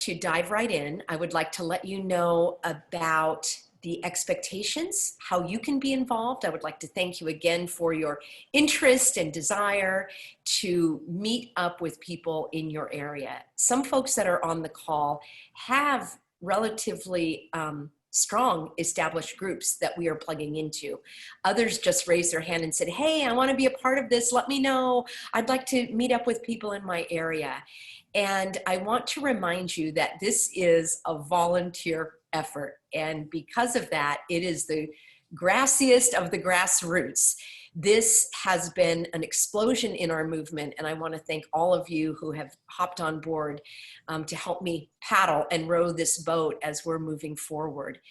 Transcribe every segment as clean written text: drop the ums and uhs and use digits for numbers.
To dive right in, I would like to let you know about the expectations, how you can be involved. I would like to thank you again for your interest and desire to meet up with people in your area. Some folks that are on the call have relatively strong established groups that we are plugging into. Others just raised their hand and said, hey, I want to be a part of this. Let me know. I'd like to meet up with people in my area. And I want to remind you that this is a volunteer effort. And because of that, it is the grassiest of the grassroots. This has been an explosion in our movement. And I want to thank all of you who have hopped on board to help me paddle and row this boat as we're moving forward.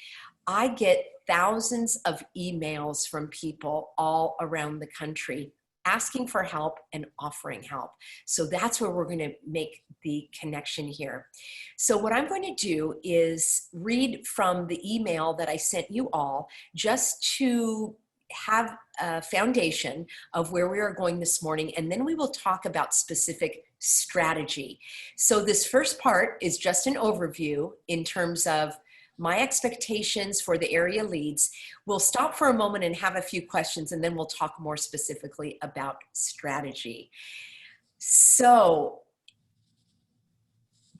I get thousands of emails from people all around the country asking for help and offering help. So that's where we're going to make the connection here. So what I'm going to do is read from the email that I sent you all just to have a foundation of where we are going this morning, and then we will talk about specific strategy. So this first part is just an overview in terms of my expectations for the area leads. We'll stop for a moment and have a few questions, and then we'll talk more specifically about strategy. So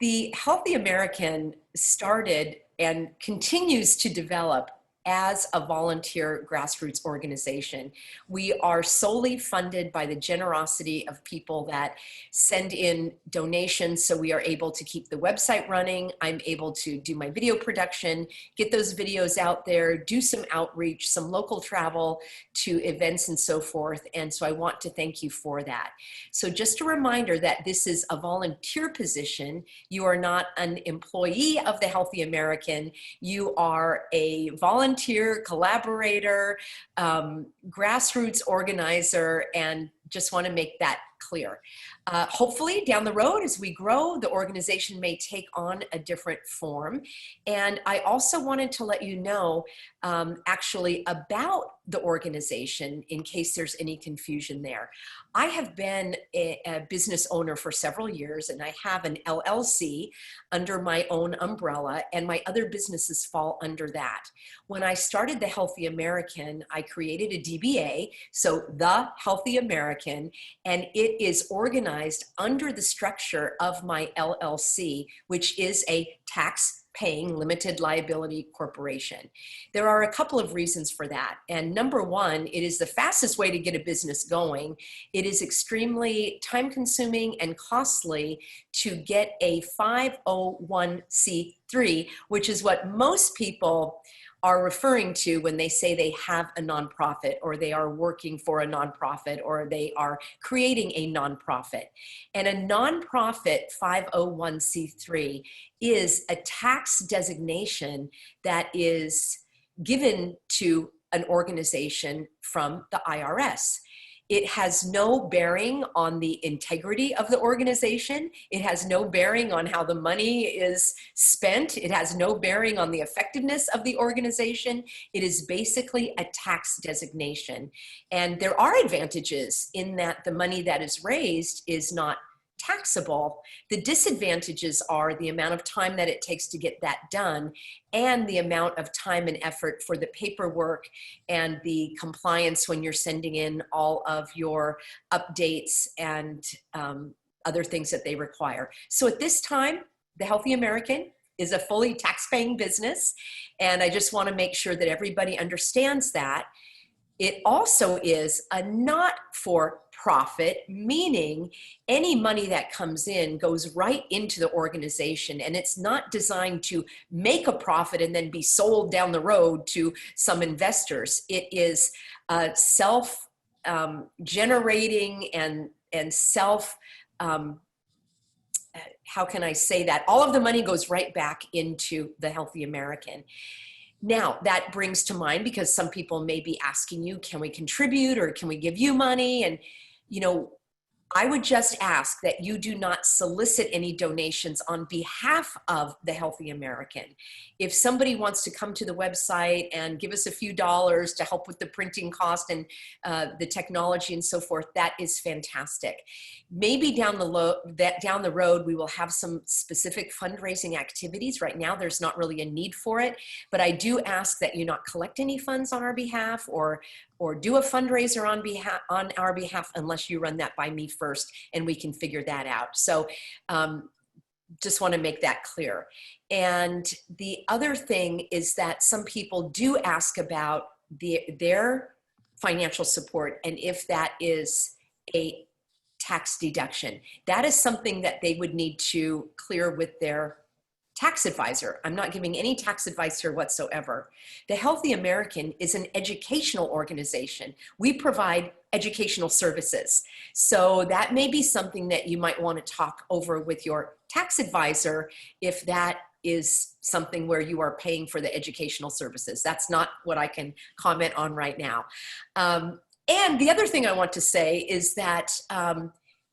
the Healthy American started and continues to develop as a volunteer grassroots organization. We are solely funded by the generosity of people that send in donations, so we are able to keep the website running. I'm able to do my video production, get those videos out there, do some outreach, some local travel to events and so forth. And so I want to thank you for that. So just a reminder that this is a volunteer position. You are not an employee of the Healthy American. You are a volunteer collaborator, grassroots organizer, and just want to make that clear. Hopefully down the road as we grow, the organization may take on a different form. And I also wanted to let you know actually about the organization in case there's any confusion there. I have been a business owner for several years, and I have an LLC under my own umbrella, and my other businesses fall under that. When I started the Healthy American, I created a DBA, so the Healthy American, and it is organized under the structure of my LLC, which is a tax-paying limited liability corporation. There are a couple of reasons for that. And number one, it is the fastest way to get a business going. It is extremely time-consuming and costly to get a 501c3, which is what most people are referring to when they say they have a nonprofit, or they are working for a nonprofit, or they are creating a nonprofit. And a nonprofit 501c3 is a tax designation that is given to an organization from the IRS. It has no bearing on the integrity of the organization. It has no bearing on how the money is spent. It has no bearing on the effectiveness of the organization. It is basically a tax designation. And there are advantages in that the money that is raised is not taxable. The disadvantages are the amount of time that it takes to get that done, and the amount of time and effort for the paperwork and the compliance when you're sending in all of your updates and other things that they require. So at this time, the Healthy American is a fully tax-paying business, and I just want to make sure that everybody understands that. It also is a not-for-profit, meaning any money that comes in goes right into the organization, and it's not designed to make a profit and then be sold down the road to some investors. It is self-generating and self, how can I say that? All of the money goes right back into the Healthy American. Now, that brings to mind, because some people may be asking you, can we contribute or can we give you money? And, you know, I would just ask that you do not solicit any donations on behalf of the Healthy American. If somebody wants to come to the website and give us a few dollars to help with the printing cost and the technology and so forth, that is fantastic. Maybe down the road, we will have some specific fundraising activities. Right now, there's not really a need for it, but I do ask that you not collect any funds on our behalf or do a fundraiser on our behalf unless you run that by me first and we can figure that out. So just want to make that clear. And the other thing is that some people do ask about their financial support and if that is a tax deduction. That is something that they would need to clear with their tax advisor. I'm not giving any tax advice here whatsoever. The Healthy American is an educational organization. We provide educational services. So that may be something that you might want to talk over with your tax advisor if that is something where you are paying for the educational services. That's not what I can comment on right now. And the other thing I want to say is that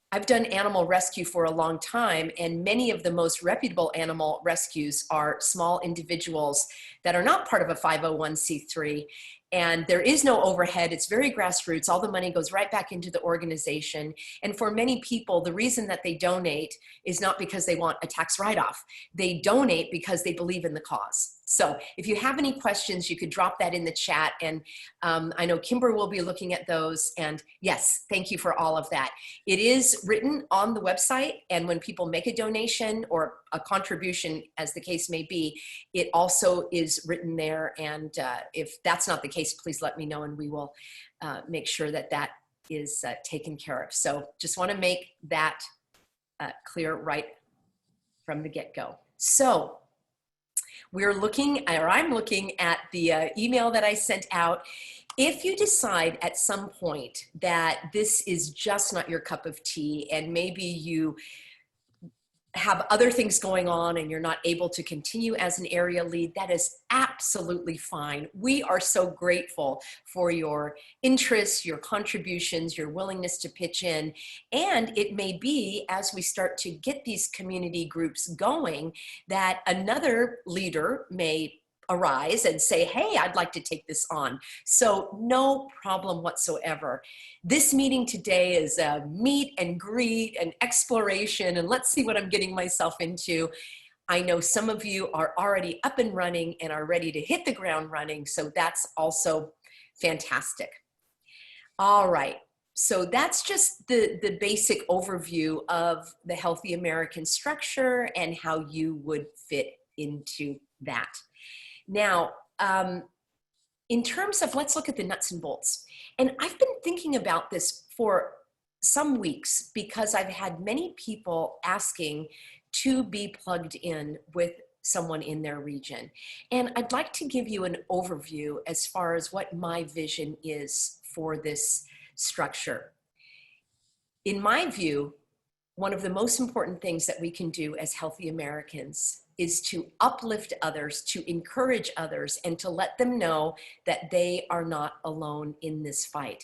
I've done animal rescue for a long time, and many of the most reputable animal rescues are small individuals that are not part of a 501c3, and there is no overhead. It's very grassroots. All the money goes right back into the organization. And for many people, the reason that they donate is not because they want a tax write-off. They donate because they believe in the cause. So if you have any questions, you could drop that in the chat. And I know Kimber will be looking at those. And yes, thank you for all of that. It is written on the website. And when people make a donation or a contribution, as the case may be, it also is written there. And if that's not the case, please let me know and we will make sure that that is taken care of. So just want to make that clear right from the get-go. So we're looking, or I'm looking at the email that I sent out. If you decide at some point that this is just not your cup of tea and maybe you have other things going on and you're not able to continue as an area lead, that is absolutely fine. We are so grateful for your interest, your contributions, your willingness to pitch in. And it may be as we start to get these community groups going that another leader may arise and say, hey, I'd like to take this on. So no problem whatsoever. This meeting today is a meet and greet and exploration, and let's see what I'm getting myself into. I know some of you are already up and running and are ready to hit the ground running, so that's also fantastic. All right, so that's just the basic overview of the Healthy American structure and how you would fit into that. Now, in terms of, let's look at the nuts and bolts. And I've been thinking about this for some weeks because I've had many people asking to be plugged in with someone in their region. And I'd like to give you an overview as far as what my vision is for this structure. In my view, one of the most important things that we can do as Healthy Americans is to uplift others, to encourage others, and to let them know that they are not alone in this fight.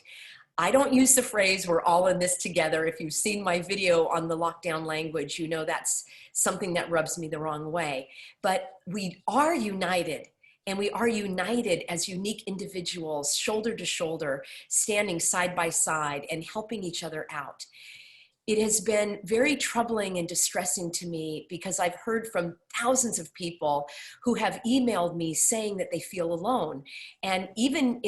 I don't use the phrase, we're all in this together. If you've seen my video on the lockdown language, you know that's something that rubs me the wrong way. But we are united, and we are united as unique individuals, shoulder to shoulder, standing side by side and helping each other out. It has been very troubling and distressing to me because I've heard from thousands of people who have emailed me saying that they feel alone. And even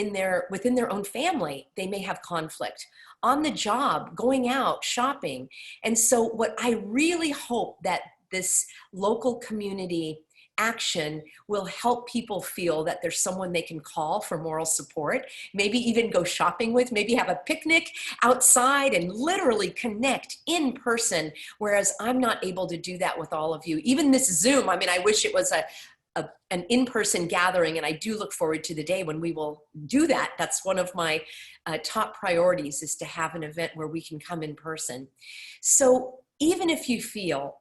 within their own family, they may have conflict. On the job, going out, shopping. And so what I really hope that this local community action will help people feel that there's someone they can call for moral support, maybe even go shopping with, maybe have a picnic outside and literally connect in person, whereas I'm not able to do that with all of you. Even this Zoom, I mean, I wish it was an in-person gathering, and I do look forward to the day when we will do that. That's one of my top priorities, is to have an event where we can come in person. So even if you feel,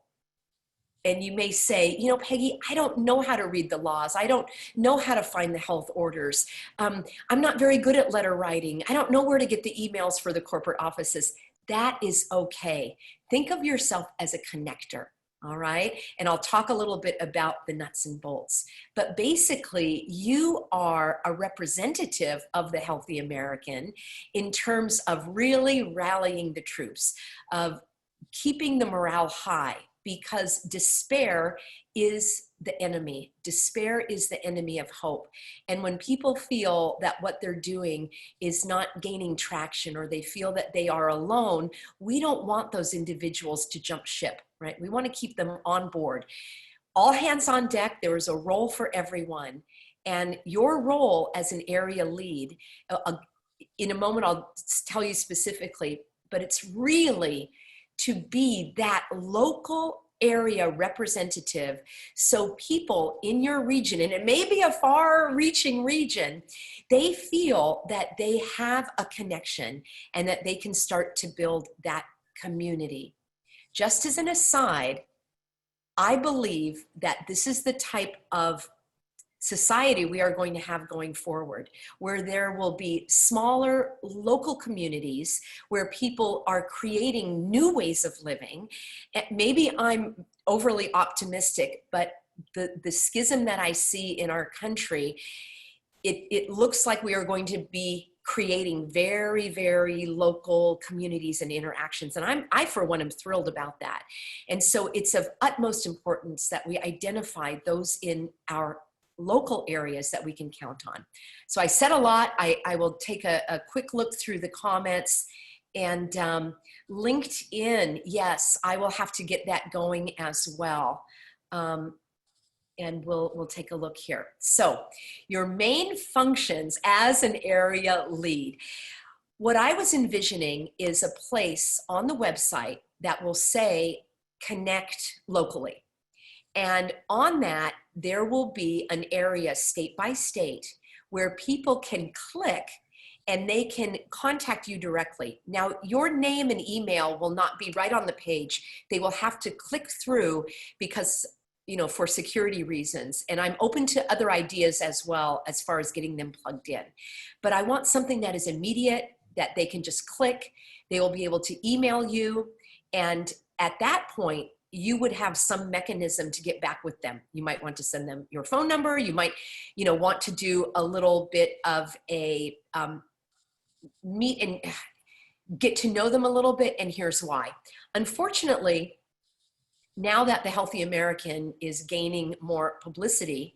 and you may say, you know, Peggy, I don't know how to read the laws. I don't know how to find the health orders. I'm not very good at letter writing. I don't know where to get the emails for the corporate offices. that is okay. Think of yourself as a connector. All right. And I'll talk a little bit about the nuts and bolts. But basically, you are a representative of the healthy American in terms of really rallying the troops, of keeping the morale high, because despair is the enemy. Despair is the enemy of hope. And when people feel that what they're doing is not gaining traction, or they feel that they are alone, we don't want those individuals to jump ship, right? We want to keep them on board. All hands on deck. There is a role for everyone. And your role as an area lead, in a moment I'll tell you specifically, but it's really to be that local area representative, so people in your region, and it may be a far-reaching region, they feel that they have a connection and that they can start to build that community. Just as an aside, I believe that this is the type of society we are going to have going forward, where there will be smaller local communities where people are creating new ways of living. Maybe I'm overly optimistic, but the schism that I see in our country, it looks like we are going to be creating very, very local communities and interactions. And I, for one, am thrilled about that. And so it's of utmost importance that we identify those in our local areas that we can count on. So I said a lot. I will take a quick look through the comments. And LinkedIn, yes, I will have to get that going as well. And we'll take a look here. So your main functions as an area lead. What I was envisioning is a place on the website that will say connect locally. And on that, there will be an area state by state where people can click and they can contact you directly. Now, your name and email will not be right on the page. They will have to click through because, you know, for security reasons. And I'm open to other ideas as well as far as getting them plugged in. But I want something that is immediate, that they can just click. They will be able to email you. And at that point, you would have some mechanism to get back with them. You might want to send them your phone number. You might, you know, want to do a little bit of a meet and get to know them a little bit. And here's why. Unfortunately, now that the Healthy American is gaining more publicity,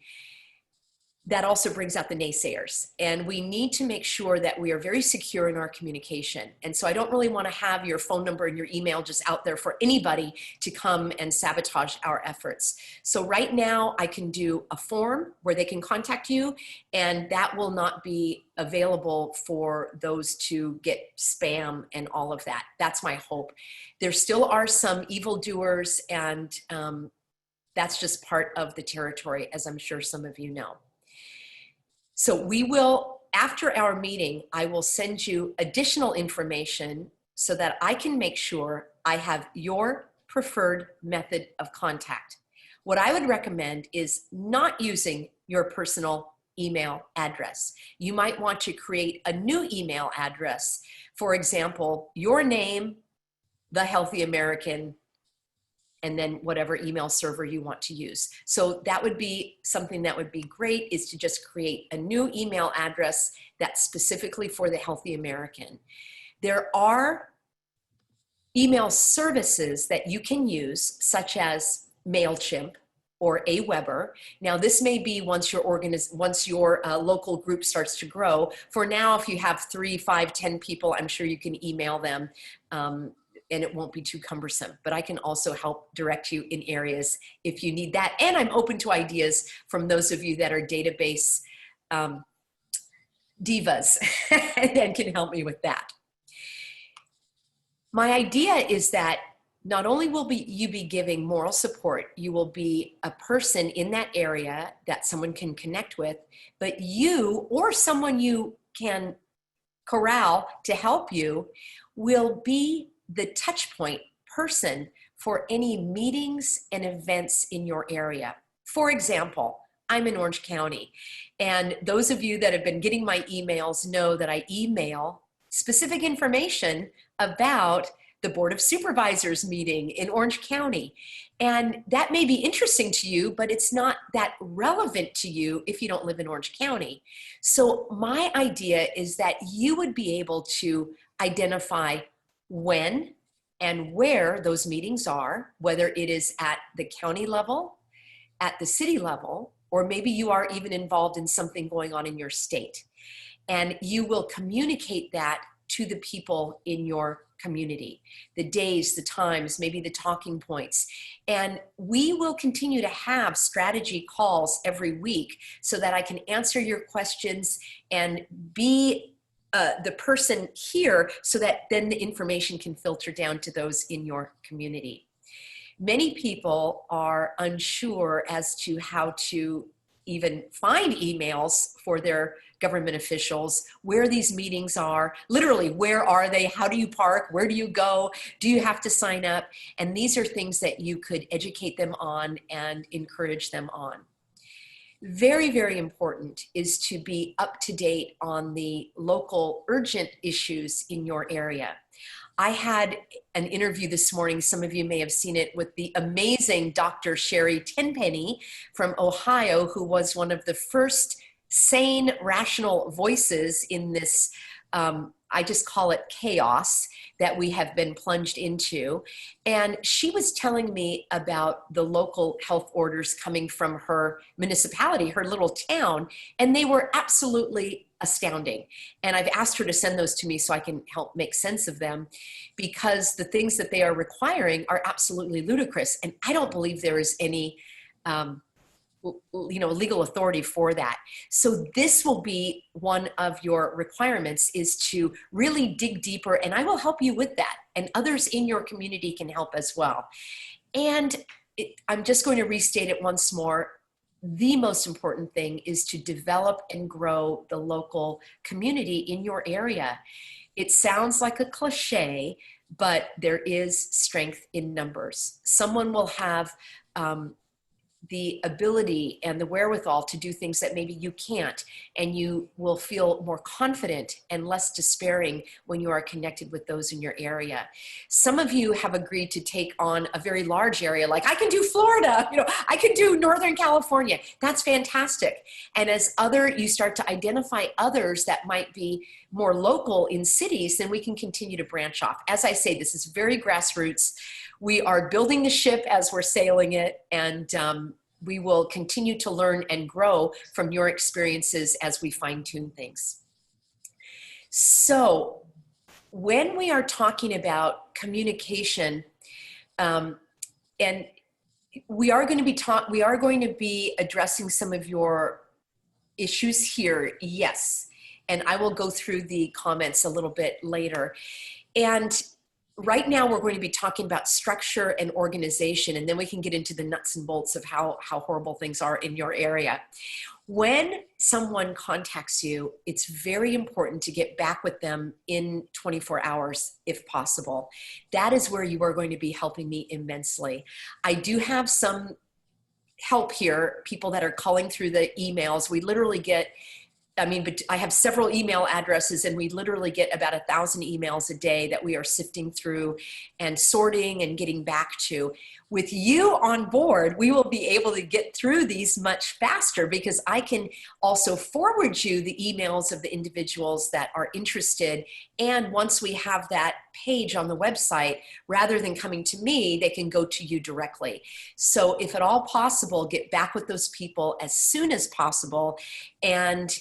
that also brings out the naysayers. And we need to make sure that we are very secure in our communication. And so I don't really want to have your phone number and your email just out there for anybody to come and sabotage our efforts. So right now I can do a form where they can contact you, and that will not be available for those to get spam and all of that. That's my hope. There still are some evildoers, and that's just part of the territory, as I'm sure some of you know. So we will, after our meeting, I will send you additional information so that I can make sure I have your preferred method of contact. What I would recommend is not using your personal email address. You might want to create a new email address. For example, your name, The Healthy American, and then whatever email server you want to use. So that would be something that would be great, is to just create a new email address that's specifically for the Healthy American. There are email services that you can use, such as MailChimp or Aweber. Now, this may be once your local group starts to grow. For now, if you have 3, 5, 10 people, I'm sure you can email them, and it won't be too cumbersome. But I can also help direct you in areas if you need that. And I'm open to ideas from those of you that are database divas and can help me with that. My idea is that not only will you be giving moral support, you will be a person in that area that someone can connect with, but you or someone you can corral to help you will be the touch point person for any meetings and events in your area. For example, I'm in Orange County, and those of you that have been getting my emails know that I email specific information about the Board of Supervisors meeting in Orange County. And that may be interesting to you, but it's not that relevant to you if you don't live in Orange County. So my idea is that you would be able to identify when and where those meetings are, whether it is at the county level, at the city level, or maybe you are even involved in something going on in your state. And you will communicate that to the people in your community, the days, the times, maybe the talking points. And we will continue to have strategy calls every week so that I can answer your questions and be the person here so that then the information can filter down to those in your community. Many people are unsure as to how to even find emails for their government officials, where these meetings are, literally, where are they? How do you park? Where do you go? Do you have to sign up? And these are things that you could educate them on and encourage them on. Very, very important is to be up to date on the local urgent issues in your area. I had an interview this morning, some of you may have seen it, with the amazing Dr. Sherry Tenpenny from Ohio, who was one of the first sane, rational voices in this, I just call it chaos, that we have been plunged into. And she was telling me about the local health orders coming from her municipality, her little town, and they were absolutely astounding. And I've asked her to send those to me so I can help make sense of them, because the things that they are requiring are absolutely ludicrous. And I don't believe there is any legal authority for that. So this will be one of your requirements, is to really dig deeper, and I will help you with that. And others in your community can help as well. And I'm just going to restate it once more. The most important thing is to develop and grow the local community in your area. It sounds like a cliche, but there is strength in numbers. Someone will have the ability and the wherewithal to do things that maybe you can't, and you will feel more confident and less despairing when you are connected with those in your area. Some of you have agreed to take on a very large area, like I can do Florida, I can do Northern California. That's fantastic. And as you start to identify others that might be more local in cities, then we can continue to branch off. As I say, this is very grassroots. We are building the ship as we're sailing it, and we will continue to learn and grow from your experiences as we fine-tune things. So when we are talking about communication, and we are going to be addressing some of your issues here, yes, and I will go through the comments a little bit later. And right now, we're going to be talking about structure and organization, and then we can get into the nuts and bolts of how horrible things are in your area. When someone contacts you, it's very important to get back with them in 24 hours, if possible. That is where you are going to be helping me immensely. I do have some help here, people that are calling through the emails. We literally get, but I have several email addresses, and we literally get about 1,000 emails a day that we are sifting through and sorting and getting back to. With you on board, we will be able to get through these much faster, because I can also forward you the emails of the individuals that are interested. And once we have that page on the website, rather than coming to me, they can go to you directly. So if at all possible, get back with those people as soon as possible. And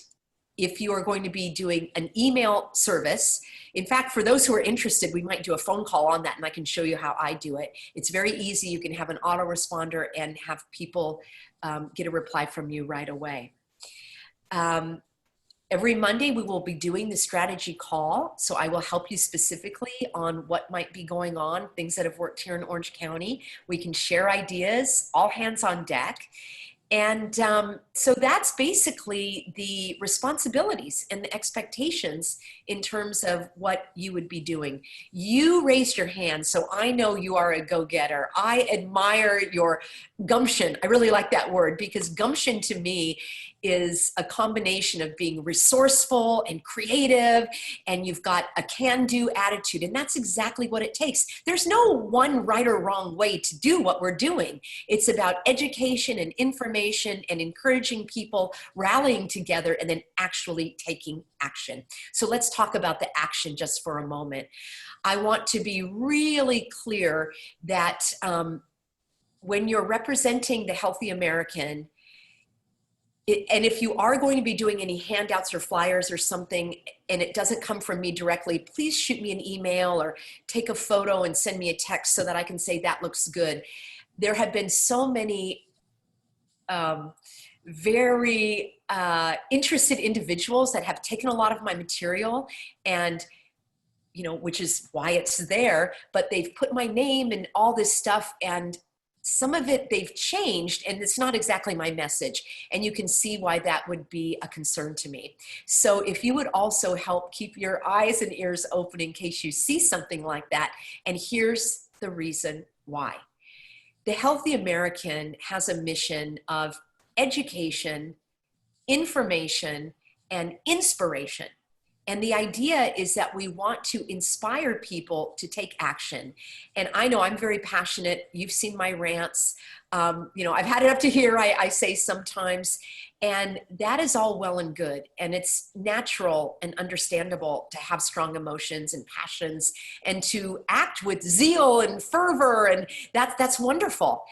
if you are going to be doing an email service, in fact, for those who are interested, we might do a phone call on that, and I can show you how I do it. It's very easy. You can have an autoresponder and have people get a reply from you right away. Every Monday, we will be doing the strategy call. So I will help you specifically on what might be going on, things that have worked here in Orange County. We can share ideas, all hands on deck. And so that's basically the responsibilities and the expectations in terms of what you would be doing. You raised your hand, so I know you are a go-getter. I admire your gumption. I really like that word, because gumption to me is a combination of being resourceful and creative, and you've got a can-do attitude, and that's exactly what it takes. There's no one right or wrong way to do what we're doing. It's about education and information and encouraging people, rallying together, and then actually taking action. So let's talk about the action just for a moment. I want to be really clear that when you're representing the Healthy American, and if you are going to be doing any handouts or flyers or something, and it doesn't come from me directly, please shoot me an email or take a photo and send me a text so that I can say that looks good. There have been so many very interested individuals that have taken a lot of my material, and which is why it's there, but they've put my name and all this stuff, and some of it they've changed, and it's not exactly my message. And you can see why that would be a concern to me. So if you would also help keep your eyes and ears open in case you see something like that. And here's the reason why. The Healthy American has a mission of education, information, and inspiration. And the idea is that we want to inspire people to take action. And I know I'm very passionate. You've seen my rants. I've had it up to here, I say sometimes. And that is all well and good. And it's natural and understandable to have strong emotions and passions and to act with zeal and fervor. And that's wonderful.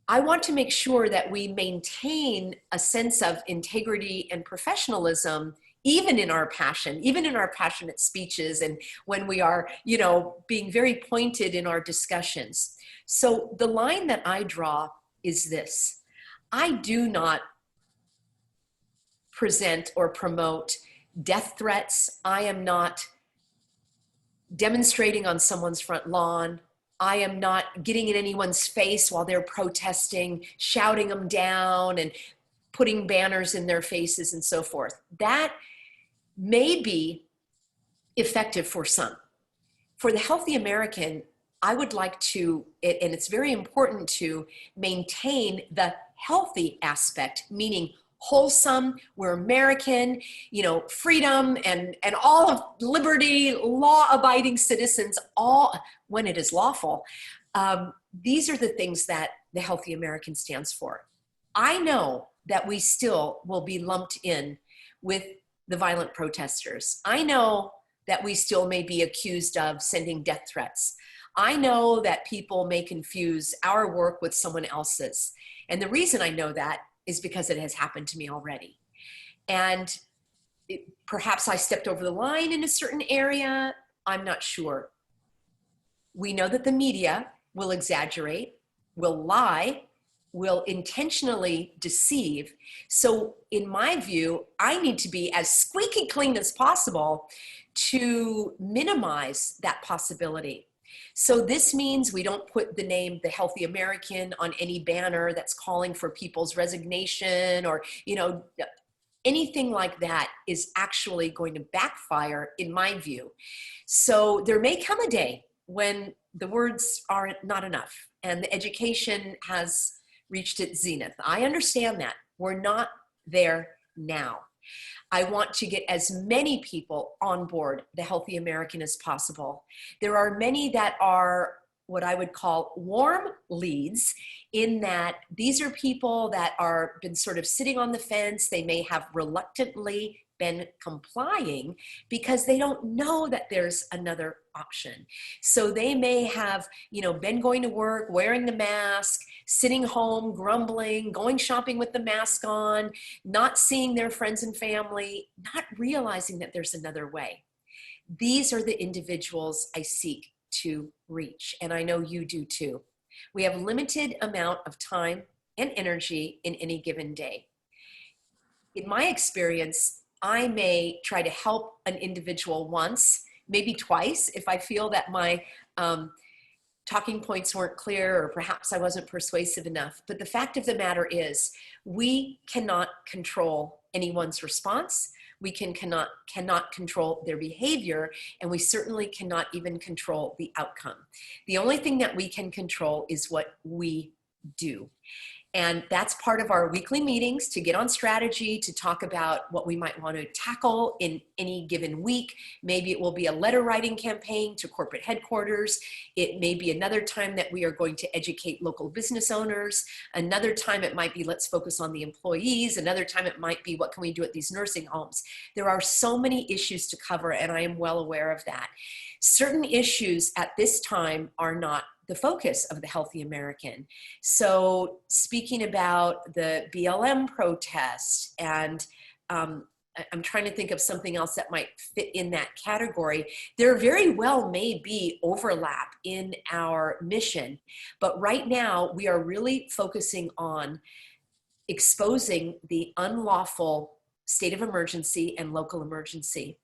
I want to make sure that we maintain a sense of integrity and professionalism, even in our passion, even in our passionate speeches, and when we are, being very pointed in our discussions. So the line that I draw is this: I do not present or promote death threats. I am not demonstrating on someone's front lawn. I am not getting in anyone's face while they're protesting, shouting them down and putting banners in their faces and so forth. That may be effective for some. For the Healthy American, I would like to, and it's very important to maintain the healthy aspect, meaning wholesome, we're American, freedom and all of liberty, law-abiding citizens, all when it is lawful. These are the things that the Healthy American stands for. I know that we still will be lumped in with the violent protesters. I know that we still may be accused of sending death threats. I know that people may confuse our work with someone else's. And the reason I know that is because it has happened to me already. And perhaps I stepped over the line in a certain area. I'm not sure. We know that the media will exaggerate, will lie, will intentionally deceive. So in my view, I need to be as squeaky clean as possible to minimize that possibility. So this means we don't put the name The Healthy American on any banner that's calling for people's resignation or, anything like that is actually going to backfire in my view. So there may come a day when the words are not enough and the education has reached its zenith. I understand that. We're not there now. I want to get as many people on board the Healthy American as possible. There are many that are what I would call warm leads, in that these are people that are been sort of sitting on the fence. They may have reluctantly been complying because they don't know that there's another option. So they may have, been going to work, wearing the mask, sitting home, grumbling, going shopping with the mask on, not seeing their friends and family, not realizing that there's another way. These are the individuals I seek to reach, and I know you do too. We have limited amount of time and energy in any given day. In my experience, I may try to help an individual once, maybe twice, if I feel that my talking points weren't clear or perhaps I wasn't persuasive enough. But the fact of the matter is, we cannot control anyone's response. We cannot control their behavior, and we certainly cannot even control the outcome. The only thing that we can control is what we do. And that's part of our weekly meetings to get on strategy, to talk about what we might want to tackle in any given week. Maybe it will be a letter writing campaign to corporate headquarters. It may be another time that we are going to educate local business owners. Another time it might be, let's focus on the employees. Another time it might be, what can we do at these nursing homes? There are so many issues to cover, and I am well aware of that. Certain issues at this time are not the focus of the Healthy American. So speaking about the BLM protest, and I'm trying to think of something else that might fit in that category. There very well may be overlap in our mission, but right now we are really focusing on exposing the unlawful state of emergency and local emergency.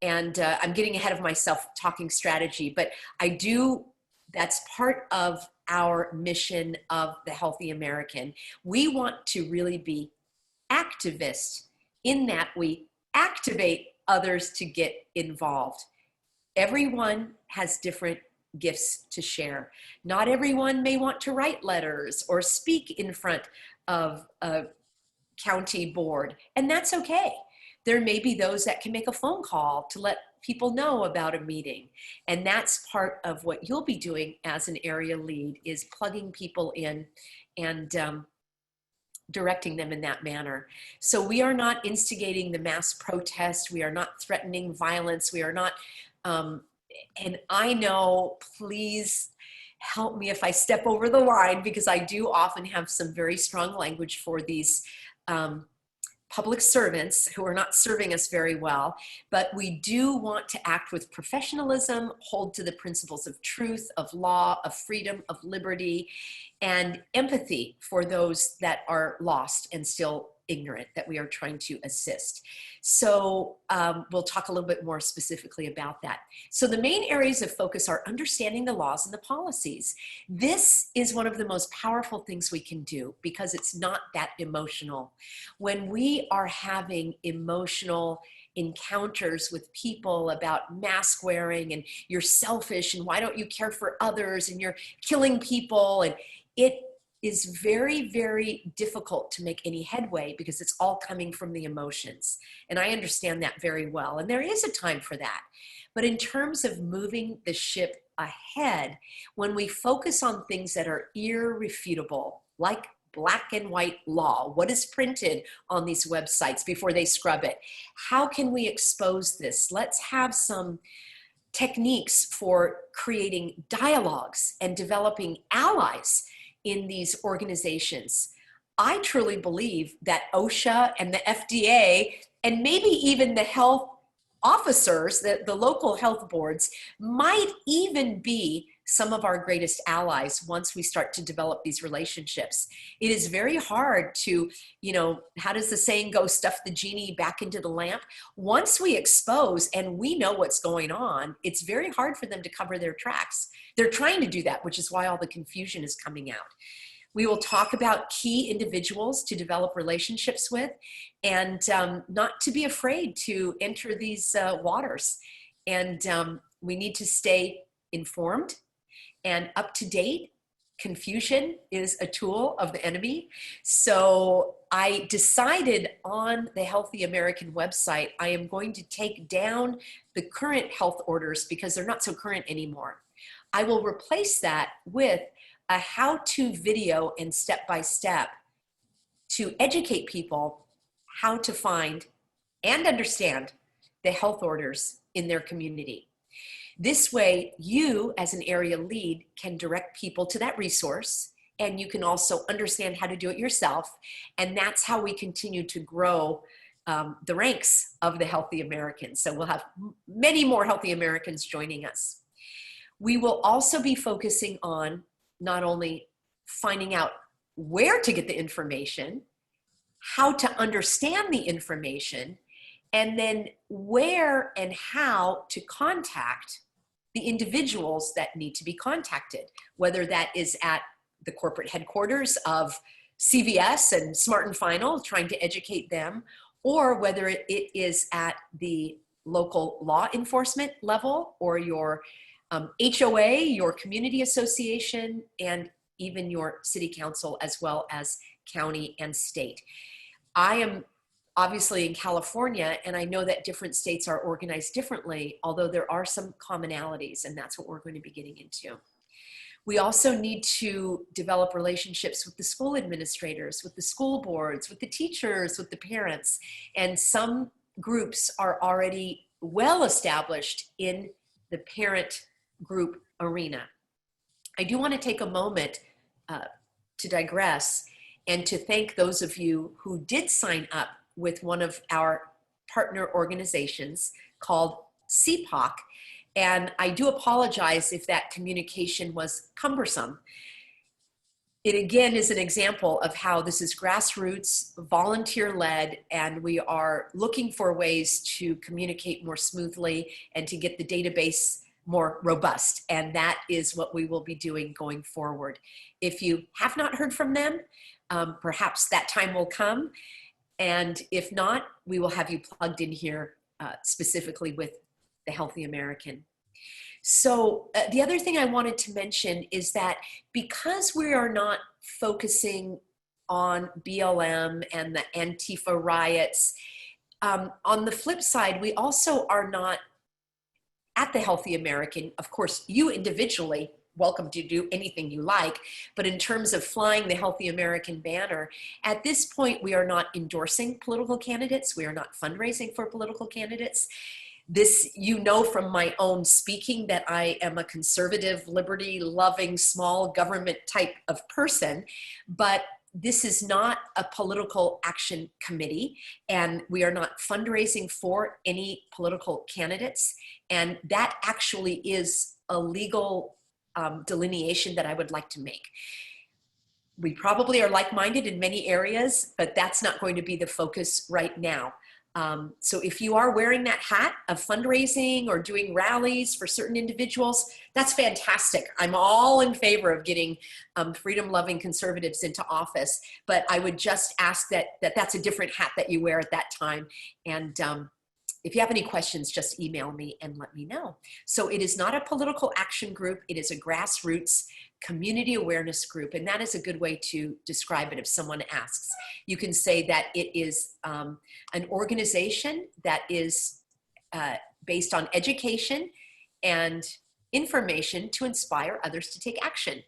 And I'm getting ahead of myself talking strategy, but that's part of our mission of the Healthy American. We want to really be activists in that we activate others to get involved. Everyone has different gifts to share. Not everyone may want to write letters or speak in front of a county board, and that's okay. There may be those that can make a phone call to let people know about a meeting. And that's part of what you'll be doing as an area lead, is plugging people in and directing them in that manner. So we are not instigating the mass protest. We are not threatening violence. We are not, and I know, please help me if I step over the line, because I do often have some very strong language for these public servants who are not serving us very well, but we do want to act with professionalism, hold to the principles of truth, of law, of freedom, of liberty, and empathy for those that are lost and still ignorant that we are trying to assist. So we'll talk a little bit more specifically about that. So the main areas of focus are understanding the laws and the policies. This is one of the most powerful things we can do because it's not that emotional. When we are having emotional encounters with people about mask wearing and you're selfish and why don't you care for others and you're killing people, and it is very, very difficult to make any headway because it's all coming from the emotions. And I understand that very well. And there is a time for that. But in terms of moving the ship ahead, when we focus on things that are irrefutable, like black and white law, what is printed on these websites before they scrub it, how can we expose this? Let's have some techniques for creating dialogues and developing allies in these organizations. I truly believe that OSHA and the FDA and maybe even the health officers, the local health boards, might even be some of our greatest allies once we start to develop these relationships. It is very hard to, how does the saying go, stuff the genie back into the lamp? Once we expose and we know what's going on, it's very hard for them to cover their tracks. They're trying to do that, which is why all the confusion is coming out. We will talk about key individuals to develop relationships with, and not to be afraid to enter these waters. And we need to stay informed and up to date. Confusion is a tool of the enemy. So I decided on the Healthy American website, I am going to take down the current health orders because they're not so current anymore. I will replace that with a how-to video and step-by-step to educate people how to find and understand the health orders in their community. This way, you as an area lead can direct people to that resource, and you can also understand how to do it yourself. And that's how we continue to grow the ranks of the Healthy Americans. So we'll have many more Healthy Americans joining us. We will also be focusing on not only finding out where to get the information, how to understand the information, and then where and how to contact the individuals that need to be contacted, whether that is at the corporate headquarters of CVS and Smart and Final, trying to educate them, or whether it is at the local law enforcement level or your HOA, your community association, and even your city council, as well as county and state. I am obviously in California, and I know that different states are organized differently, although there are some commonalities, and that's what we're going to be getting into. We also need to develop relationships with the school administrators, with the school boards, with the teachers, with the parents, and some groups are already well established in the parent group arena. I do want to take a moment to digress and to thank those of you who did sign up with one of our partner organizations called CPOC. And I do apologize if that communication was cumbersome. It again is an example of how this is grassroots, volunteer-led, and we are looking for ways to communicate more smoothly and to get the database more robust. And that is what we will be doing going forward. If you have not heard from them, perhaps that time will come. And if not, we will have you plugged in here specifically with the Healthy American. So the other thing I wanted to mention is that because we are not focusing on BLM and the Antifa riots, on the flip side, we also are not at the Healthy American. Of course, you individually, welcome to do anything you like, but in terms of flying the Healthy American banner, at this point, we are not endorsing political candidates. We are not fundraising for political candidates. This, you know from my own speaking that I am a conservative, liberty-loving, small government type of person, but this is not a political action committee, and we are not fundraising for any political candidates, and that actually is a legal delineation that I would like to make. We probably are like-minded in many areas, but that's not going to be the focus right now. So if you are wearing that hat of fundraising or doing rallies for certain individuals, that's fantastic. I'm all in favor of getting freedom-loving conservatives into office, but I would just ask that that's a different hat that you wear at that time. And if you have any questions, just email me and let me know. So it is not a political action group. It is a grassroots community awareness group, and that is a good way to describe it if someone asks. You can say that it is an organization that is based on education and information to inspire others to take action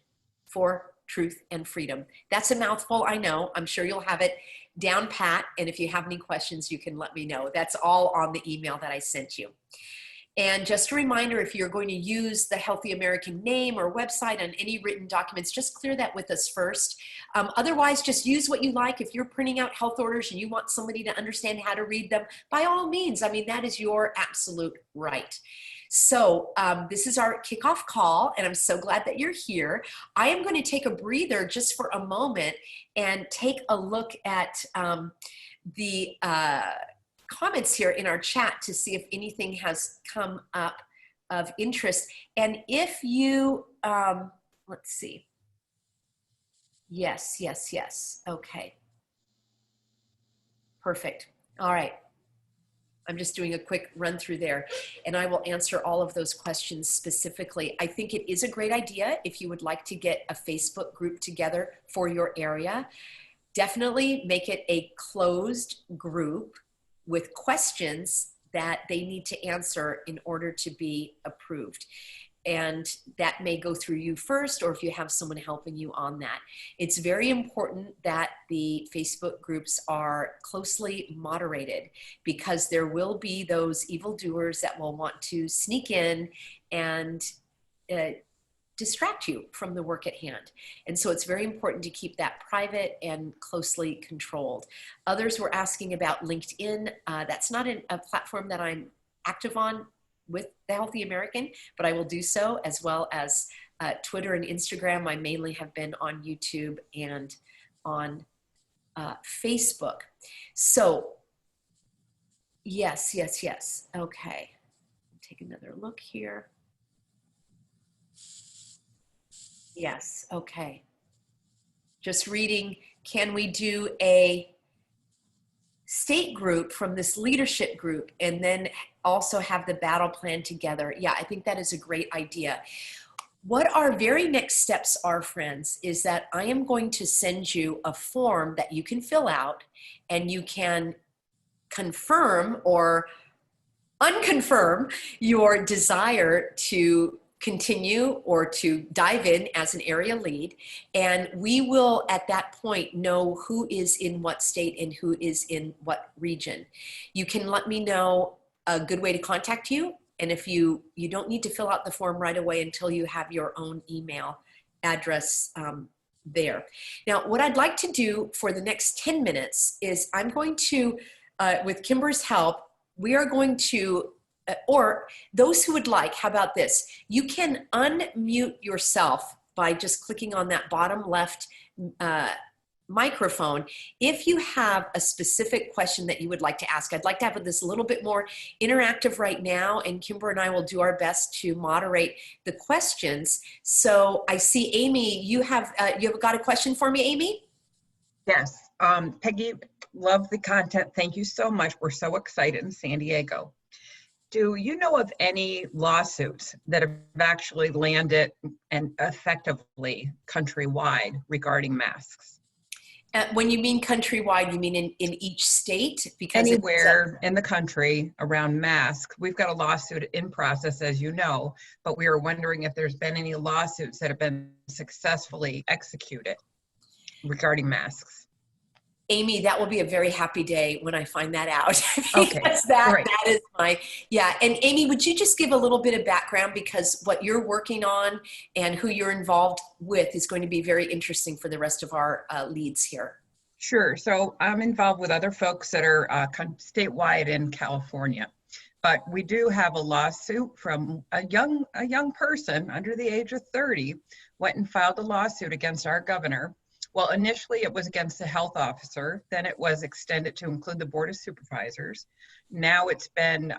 for truth and freedom. That's a mouthful, I know. I'm sure you'll have it down pat, and if you have any questions, you can let me know. That's all on the email that I sent you. And just a reminder, if you're going to use the Healthy American name or website on any written documents, just clear that with us first. Otherwise, just use what you like. If you're printing out health orders and you want somebody to understand how to read them, by all means, I mean, that is your absolute right. So this is our kickoff call, and I'm so glad that you're here. I am going to take a breather just for a moment and take a look at the comments here in our chat to see if anything has come up of interest. And if you, let's see. Yes. Okay. Perfect. All right. I'm just doing a quick run through there, and I will answer all of those questions specifically. I think it is a great idea if you would like to get a Facebook group together for your area. Definitely make it a closed group with questions that they need to answer in order to be approved. And that may go through you first, or if you have someone helping you on that. It's very important that the Facebook groups are closely moderated, because there will be those evildoers that will want to sneak in and distract you from the work at hand. And so it's very important to keep that private and closely controlled. Others were asking about LinkedIn. That's not a platform that I'm active on with the Healthy American, but I will do so, as well as Twitter and Instagram. I mainly have been on YouTube and on Facebook. So yes. Okay, take another look here. Yes, okay. Just reading, can we do a state group from this leadership group and then also have the battle plan together? Yeah, I think that is a great idea. What our very next steps are, friends, is that I am going to send you a form that you can fill out, and you can confirm or unconfirm your desire to continue or to dive in as an area lead. And we will at that point know who is in what state and who is in what region. You can let me know a good way to contact you. And if you don't need to fill out the form right away until you have your own email address there. Now, what I'd like to do for the next 10 minutes is I'm going to, with Kimber's help, we are going to, or those who would like, how about this? You can unmute yourself by just clicking on that bottom left microphone if you have a specific question that you would like to ask. I'd like to have this a little bit more interactive right now, and Kimber and I will do our best to moderate the questions. So I see Amy, you have got a question for me, Amy? Yes, Peggy, love the content. Thank you so much. We're so excited in San Diego. Do you know of any lawsuits that have actually landed and effectively countrywide regarding masks? When you mean countrywide, you mean in each state? Because anywhere in the country around masks. We've got a lawsuit in process, as you know, but we are wondering if there's been any lawsuits that have been successfully executed regarding masks. Amy, that will be a very happy day when I find that out. Okay, that is my, yeah. And Amy, would you just give a little bit of background, because what you're working on and who you're involved with is going to be very interesting for the rest of our leads here. Sure. So I'm involved with other folks that are statewide in California, but we do have a lawsuit from a young person under the age of 30 went and filed a lawsuit against our governor. Well, initially it was against the health officer, then it was extended to include the Board of Supervisors. Now it's been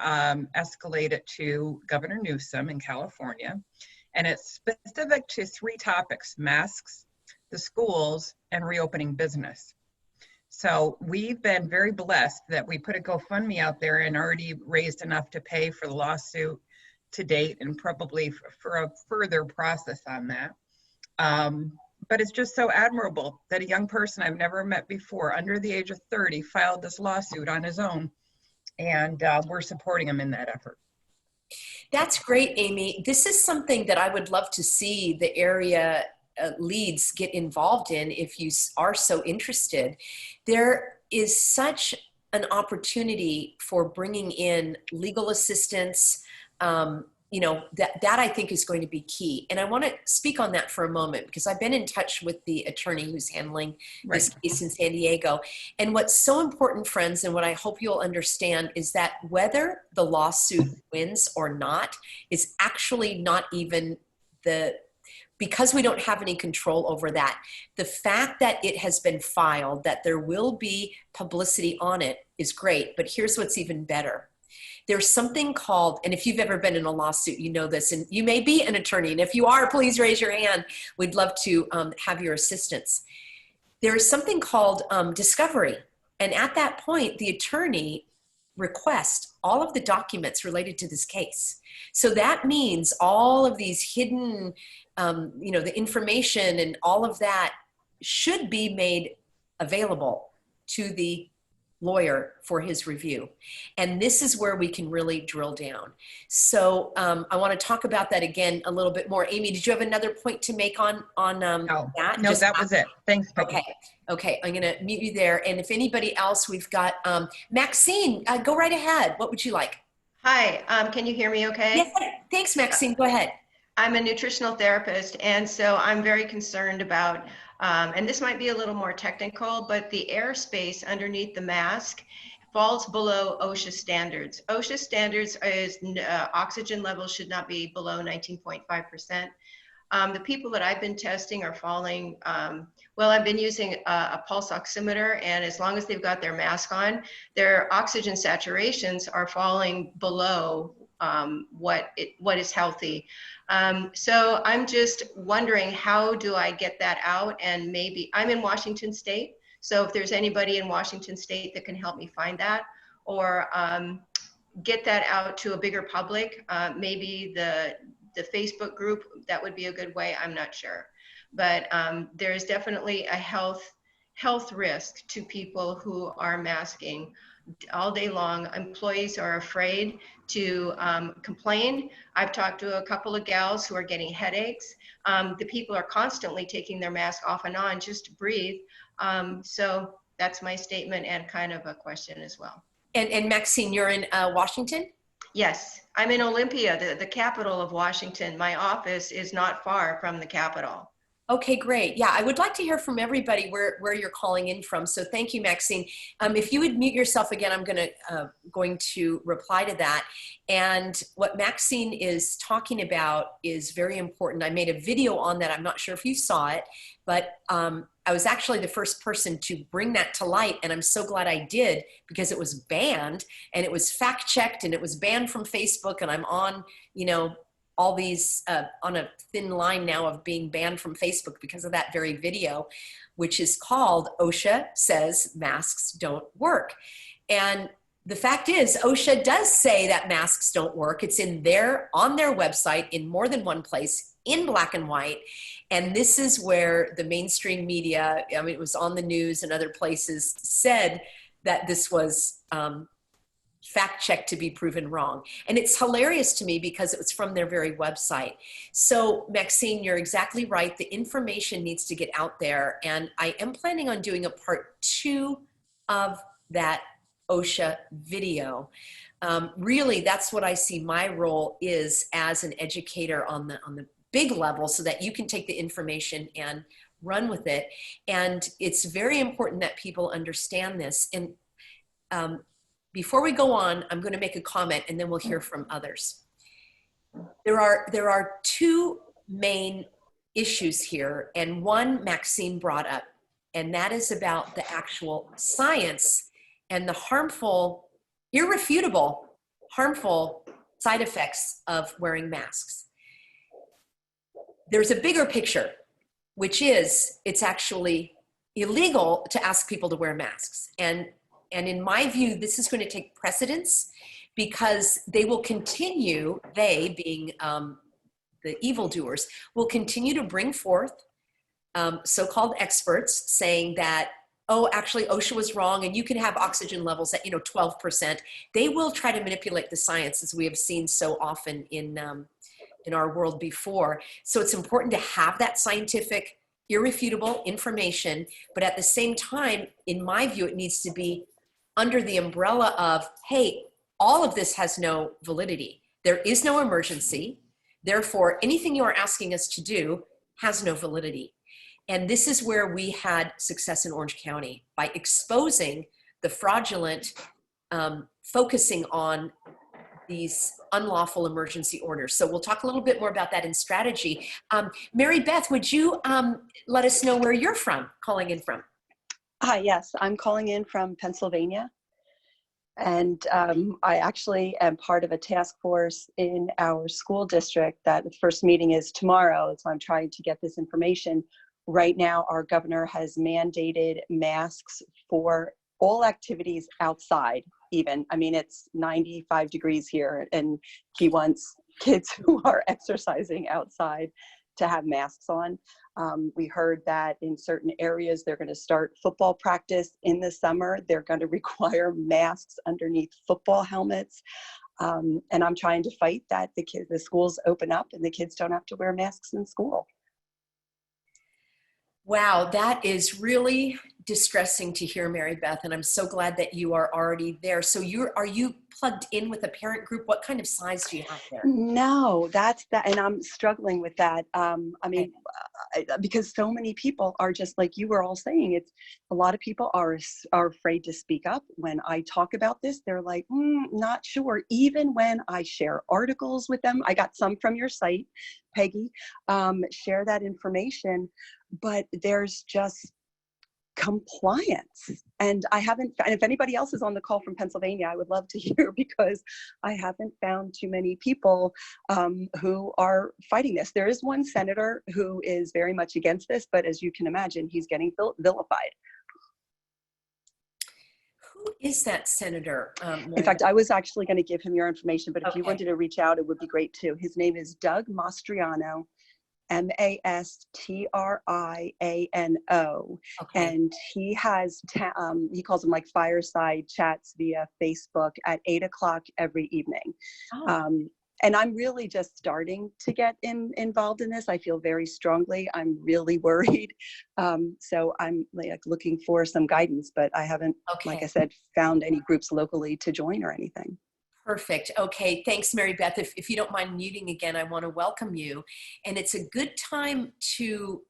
escalated to Governor Newsom in California, and it's specific to 3 topics: masks, the schools, and reopening business. So we've been very blessed that we put a GoFundMe out there and already raised enough to pay for the lawsuit to date, and probably for a further process on that. But it's just so admirable that a young person I've never met before, under the age of 30, filed this lawsuit on his own, and we're supporting him in that effort. That's great, Amy. This is something that I would love to see the area leads get involved in if you are so interested. There is such an opportunity for bringing in legal assistance. You know, that I think is going to be key. And I want to speak on that for a moment, because I've been in touch with the attorney who's handling this case in San Diego. And what's so important, friends, and what I hope you'll understand, is that whether the lawsuit wins or not is actually not even because we don't have any control over that. The fact that it has been filed, that there will be publicity on it, is great. But here's what's even better. There's something called, and if you've ever been in a lawsuit, you know this, and you may be an attorney, and if you are, please raise your hand. We'd love to have your assistance. There is something called discovery. And at that point, the attorney requests all of the documents related to this case. So that means all of these hidden, you know, the information and all of that should be made available to the lawyer for his review. And this is where we can really drill down. So I want to talk about that again a little bit more. Amy, did you have another point to make on that? No, that was it. Thanks, Peggy. Okay, I'm going to mute you there. And if anybody else, we've got Maxine, go right ahead. What would you like? Hi, can you hear me okay? Yes, thanks, Maxine. Go ahead. I'm a nutritional therapist, and so I'm very concerned about, and this might be a little more technical, but the airspace underneath the mask falls below OSHA standards. OSHA standards is oxygen levels should not be below 19.5%. The people that I've been testing are falling, well, I've been using a pulse oximeter, and as long as they've got their mask on, their oxygen saturations are falling below what is healthy. So I'm just wondering, how do I get that out? And maybe I'm in Washington State, so if there's anybody in Washington State that can help me find that, or get that out to a bigger public, maybe the Facebook group, that would be a good way. I'm not sure. But there is definitely a health risk to people who are masking all day long. Employees are afraid to complain. I've talked to a couple of gals who are getting headaches. The people are constantly taking their mask off and on just to breathe. So that's my statement and kind of a question as well. And Maxine, you're in Washington? Yes, I'm in Olympia, the capital of Washington. My office is not far from the capital. Okay, great. Yeah, I would like to hear from everybody where you're calling in from. So thank you, Maxine. If you would mute yourself again, I'm going to reply to that. And what Maxine is talking about is very important. I made a video on that. I'm not sure if you saw it, but I was actually the first person to bring that to light. And I'm so glad I did, because it was banned and it was fact checked and it was banned from Facebook. And I'm on, all these on a thin line now of being banned from Facebook because of that very video, which is called OSHA Says Masks Don't Work. And the fact is, OSHA does say that masks don't work. It's on their website in more than one place in black and white. And this is where the mainstream media, it was on the news and other places, said that this was fact checked to be proven wrong. And it's hilarious to me because it was from their very website. So Maxine, you're exactly right. The information needs to get out there. And I am planning on doing a part 2 of that OSHA video. Really, that's what I see my role is as an educator on the big level, so that you can take the information and run with it. And it's very important that people understand this. And before we go on, I'm going to make a comment and then we'll hear from others. There are 2 main issues here, and one Maxine brought up, and that is about the actual science and the harmful, irrefutable, harmful side effects of wearing masks. There's a bigger picture, which is it's actually illegal to ask people to wear masks. And in my view, this is going to take precedence, because they will continue, they being the evildoers, will continue to bring forth so-called experts saying that, oh, actually OSHA was wrong and you can have oxygen levels at 12%. They will try to manipulate the science, as we have seen so often in our world before. So it's important to have that scientific, irrefutable information, but at the same time, in my view, it needs to be under the umbrella of, hey, all of this has no validity. There is no emergency. Therefore, anything you are asking us to do has no validity. And this is where we had success in Orange County, by exposing the fraudulent, focusing on these unlawful emergency orders. So we'll talk a little bit more about that in strategy. Mary Beth, would you let us know where you're calling in from? Hi, yes, I'm calling in from Pennsylvania, and I actually am part of a task force in our school district that the first meeting is tomorrow, so I'm trying to get this information. Right now, our governor has mandated masks for all activities outside, even. It's 95 degrees here, and he wants kids who are exercising outside to have masks on. We heard that in certain areas, they're going to start football practice in the summer. They're going to require masks underneath football helmets. And I'm trying to fight that the schools open up and the kids don't have to wear masks in school. Wow, that is really distressing to hear, Mary Beth, and I'm so glad that you are already there. So are you plugged in with a parent group? What kind of size do you have there? No, that's that, and I'm struggling with that. Because so many people are just like you were all saying. A lot of people are afraid to speak up. When I talk about this, they're like, not sure. Even when I share articles with them, I got some from your site, Peggy, share that information, but there's just compliance. And and if anybody else is on the call from Pennsylvania, I would love to hear, because I haven't found too many people who are fighting this. There is one senator who is very much against this, but as you can imagine, he's getting vilified. Who is that senator? In fact, I was actually going to give him your information, but if you Okay. wanted to reach out, it would be great too. His name is Doug Mastriano, Mastriano, Okay. and he has he calls them like fireside chats via Facebook at 8 o'clock every evening. Oh. And I'm really just starting to get involved in this. I feel very strongly. I'm really worried. So I'm like looking for some guidance, but I haven't, like I Okay. said, found any groups locally to join or anything. Perfect. Okay. Thanks, Mary Beth. If you don't mind muting again, I want to welcome you. And it's a good time to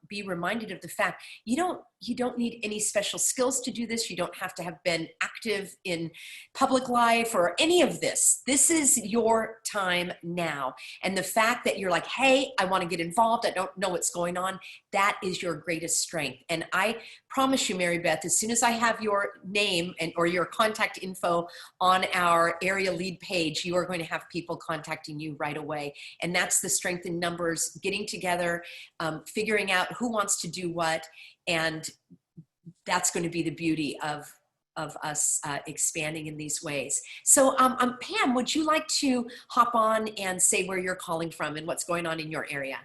be reminded of the fact you don't need any special skills to do this. You don't have to have been active in public life or any of this. This is your time now. And the fact that you're like, hey, I want to get involved, I don't know what's going on, that is your greatest strength. And I promise you, Mary Beth, as soon as I have your name or your contact info on our area lead page, you are going to have people contacting you right away. And that's the strength in numbers, getting together, figuring out who wants to do what, and that's going to be the beauty of us expanding in these ways. So Pam, would you like to hop on and say where you're calling from and what's going on in your area?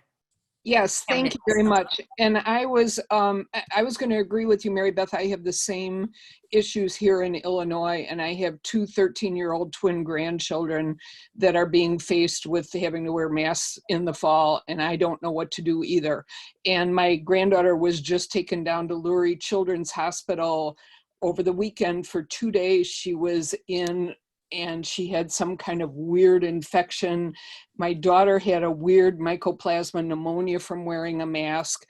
Yes, thank you very much. And I was going to agree with you, Mary Beth. I have the same issues here in Illinois, and I have two 13-year-old twin grandchildren that are being faced with having to wear masks in the fall, and I don't know what to do either. And my granddaughter was just taken down to Lurie Children's Hospital over the weekend for 2 days. She was in and she had some kind of weird infection. My daughter had a weird mycoplasma pneumonia from wearing a mask.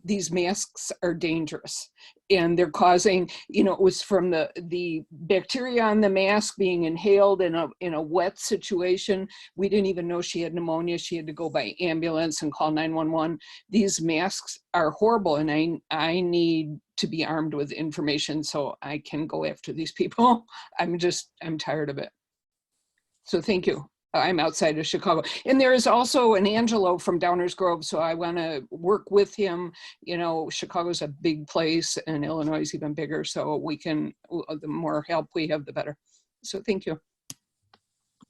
These masks are dangerous, and they're causing, it was from the bacteria on the mask being inhaled in a wet situation. We didn't even know she had pneumonia. She had to go by ambulance and call 911. These masks are horrible, and I need to be armed with information so I can go after these people. I'm tired of it. So thank you. I'm outside of Chicago. And there is also an Angelo from Downers Grove, so I want to work with him. Chicago's a big place and Illinois is even bigger, so the more help we have, the better. So thank you.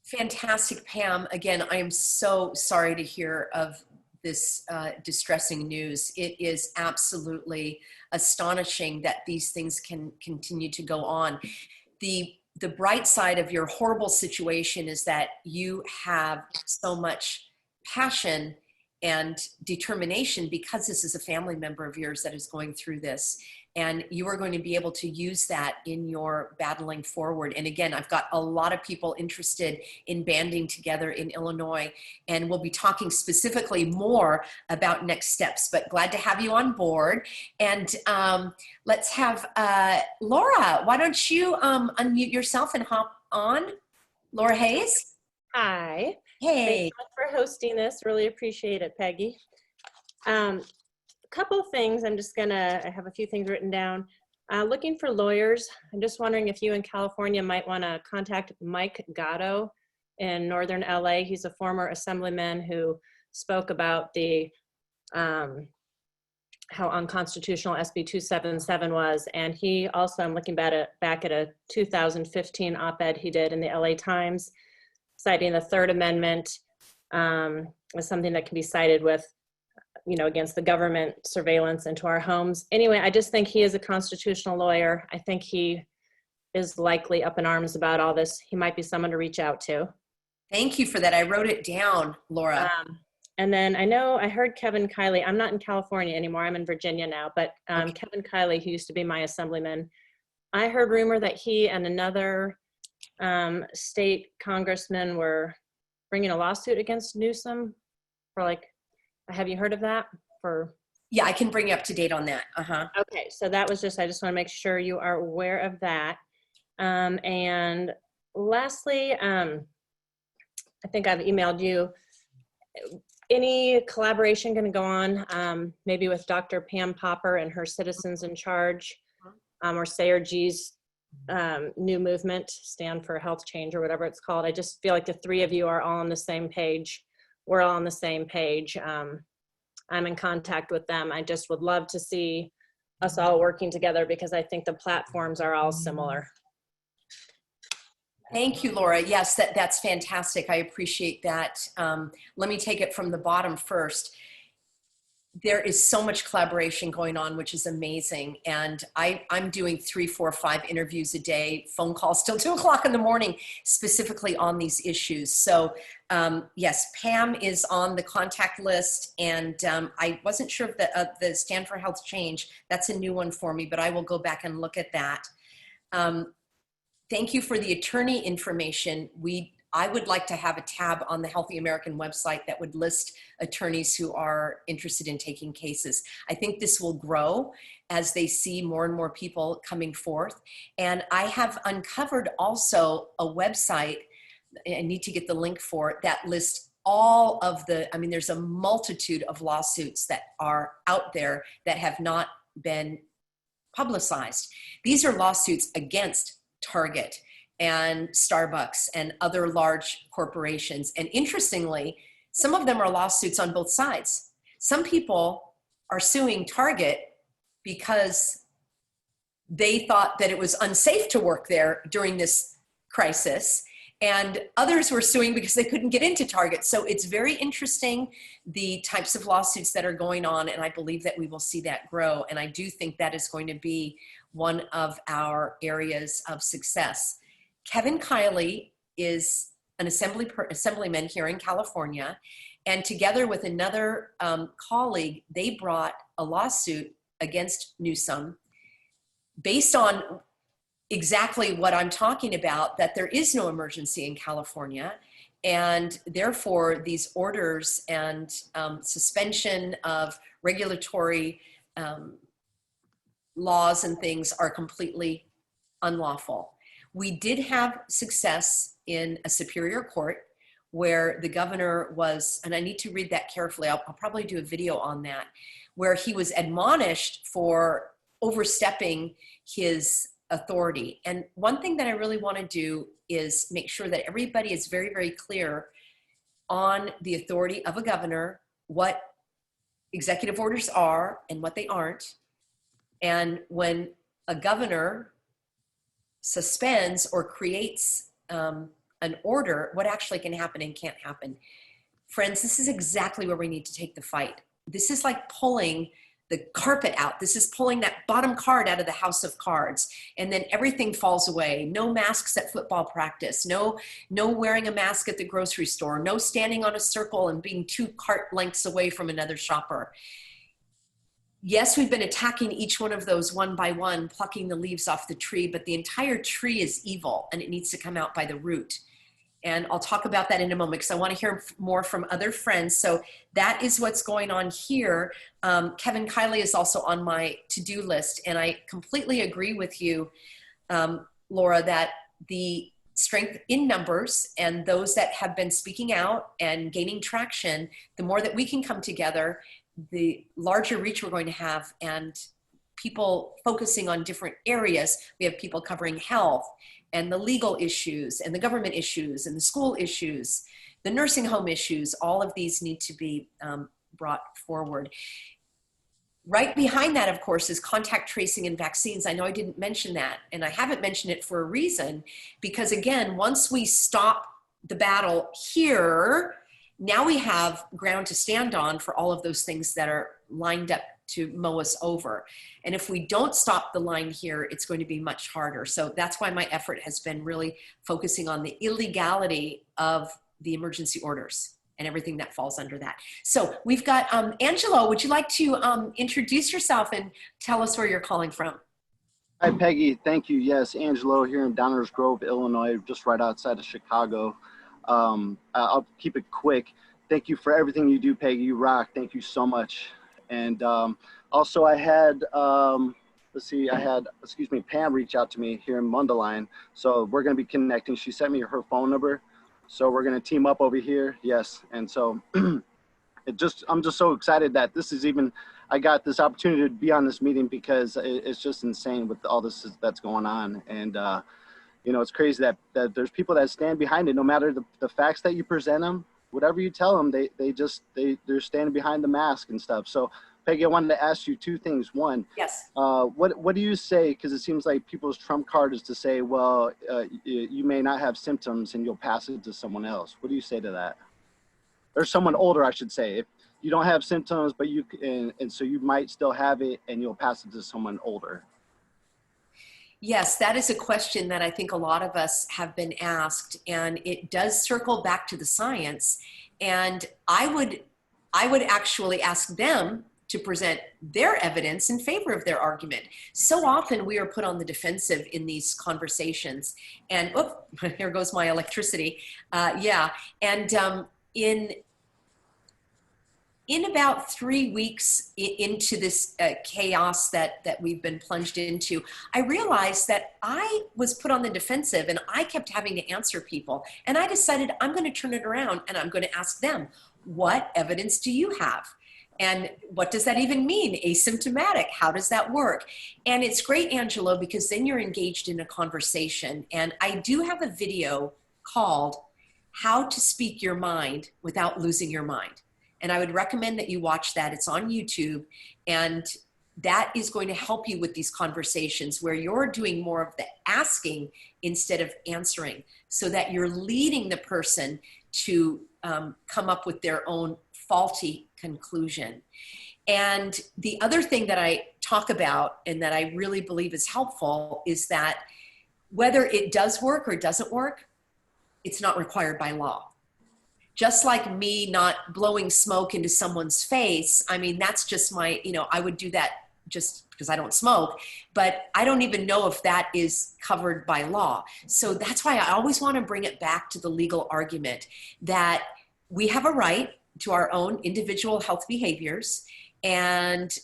Fantastic, Pam. Again, I am so sorry to hear of this distressing news. It is absolutely astonishing that these things can continue to go on. The bright side of your horrible situation is that you have so much passion and determination because this is a family member of yours that is going through this. And you are going to be able to use that in your battling forward. And again, I've got a lot of people interested in banding together in Illinois, and we'll be talking specifically more about next steps, but glad to have you on board. And let's have Laura. Why don't you unmute yourself and hop on? Laura Hayes? Hi. Hey. Thanks so much for hosting this. Really appreciate it, Peggy. Couple things. I have a few things written down. Looking for lawyers. I'm just wondering if you in California might want to contact Mike Gatto in Northern LA. He's a former assemblyman who spoke about the how unconstitutional SB 277 was. And he also, I'm looking back at a 2015 op-ed he did in the LA Times, citing the Third Amendment as something that can be cited with, against the government surveillance into our homes. Anyway, I just think he is a constitutional lawyer. I think he is likely up in arms about all this. He might be someone to reach out to. Thank you for that. I wrote it down, Laura. And then I heard Kevin Kiley. I'm not in California anymore. I'm in Virginia now, but Okay. Kevin Kiley, who used to be my assemblyman, I heard rumor that he and another state congressman were bringing a lawsuit against Newsom for have you heard of that? Yeah, I can bring you up to date on that. Okay, so that was I just want to make sure you are aware of that. And lastly, I think I've emailed you. Any collaboration going to go on, maybe with Dr. Pam Popper and her Citizens in Charge, or SAYRG's new movement, Stand for Health Change, or whatever it's called. I just feel like the three of you are all on the same page. We're all on the same page. I'm in contact with them. I just would love to see us all working together, because I think the platforms are all similar. Thank you, Laura. Yes, that's fantastic. I appreciate that. Let me take it from the bottom first. There is so much collaboration going on, which is amazing. And I'm doing 3, 4, 5 interviews a day, phone calls till 2 o'clock in the morning, specifically on these issues. So yes, Pam is on the contact list, and I wasn't sure if the Stand for Health Change, that's a new one for me, but I will go back and look at that. Thank you for the attorney information. I would like to have a tab on the Healthy American website that would list attorneys who are interested in taking cases. I think this will grow as they see more and more people coming forth. And I have uncovered also a website, I need to get the link for it, that lists all of there's a multitude of lawsuits that are out there that have not been publicized. These are lawsuits against Target and Starbucks and other large corporations. And interestingly, some of them are lawsuits on both sides. Some people are suing Target because they thought that it was unsafe to work there during this crisis, and others were suing because they couldn't get into Target. So it's very interesting, the types of lawsuits that are going on, and I believe that we will see that grow. And I do think that is going to be one of our areas of success. Kevin Kiley is an assemblyman here in California, and together with another colleague, they brought a lawsuit against Newsom based on exactly what I'm talking about, that there is no emergency in California, and therefore these orders and suspension of regulatory laws and things are completely unlawful. We did have success in a superior court where the governor was, and I need to read that carefully, I'll probably do a video on that, where he was admonished for overstepping his authority. And one thing that I really want to do is make sure that everybody is very, very clear on the authority of a governor, what executive orders are and what they aren't. And when a governor suspends or creates an order, what actually can happen and can't happen. Friends, this is exactly where we need to take the fight. This is like pulling the carpet out. This is pulling that bottom card out of the house of cards, and then everything falls away. No masks at football practice, no wearing a mask at the grocery store, no standing on a circle and being 2 cart lengths away from another shopper. Yes, we've been attacking each one of those one by one, plucking the leaves off the tree, but the entire tree is evil and it needs to come out by the root. And I'll talk about that in a moment because I want to hear more from other friends. So that is what's going on here. Kevin Kiley is also on my to-do list. And I completely agree with you, Laura, that the strength in numbers and those that have been speaking out and gaining traction, the more that we can come together, the larger reach we're going to have, and people focusing on different areas. We have people covering health and the legal issues and the government issues and the school issues, the nursing home issues. All of these need to be brought forward. Right behind that, of course, is contact tracing and vaccines. I know I didn't mention that, and I haven't mentioned it for a reason, because again, once we stop the battle here, now we have ground to stand on for all of those things that are lined up to mow us over. And if we don't stop the line here, it's going to be much harder. So that's why my effort has been really focusing on the illegality of the emergency orders and everything that falls under that. So we've got Angelo, would you like to introduce yourself and tell us where you're calling from? Hi, Peggy. Thank you. Yes, Angelo here in Downers Grove, Illinois, just right outside of Chicago. I'll keep it quick. Thank you for everything you do, Peggy. You rock. Thank you so much. And also I had, Pam reach out to me here in Mundelein. So we're going to be connecting. She sent me her phone number. So we're going to team up over here. Yes. And so I'm just so excited that this is even, I got this opportunity to be on this meeting, because it's just insane with all this that's going on. And, you know, it's crazy that there's people that stand behind it, no matter the facts that you present them, whatever you tell them, they're standing behind the mask and stuff. So Peggy, I wanted to ask you two things. One, Yes. what do you say? Because it seems like people's trump card is to say, well, you may not have symptoms and you'll pass it to someone else. What do you say to that? Or someone older, I should say. If you don't have symptoms, but and so you might still have it and you'll pass it to someone older. Yes, that is a question that I think a lot of us have been asked, and it does circle back to the science. And I would actually ask them to present their evidence in favor of their argument. So often we are put on the defensive in these conversations. And oh, here goes my electricity. Yeah, and in about 3 weeks into this chaos that we've been plunged into, I realized that I was put on the defensive and I kept having to answer people. And I decided I'm going to turn it around and I'm going to ask them, what evidence do you have? And what does that even mean? Asymptomatic, how does that work? And it's great, Angelo, because then you're engaged in a conversation. And I do have a video called How to Speak Your Mind Without Losing Your Mind. And I would recommend that you watch that. It's on YouTube. And that is going to help you with these conversations where you're doing more of the asking instead of answering, so that you're leading the person to come up with their own faulty conclusion. And the other thing that I talk about and that I really believe is helpful is that whether it does work or doesn't work, it's not required by law. Just like me not blowing smoke into someone's face, I mean, that's just my, I would do that just because I don't smoke, but I don't even know if that is covered by law. So that's why I always want to bring it back to the legal argument that we have a right to our own individual health behaviors, and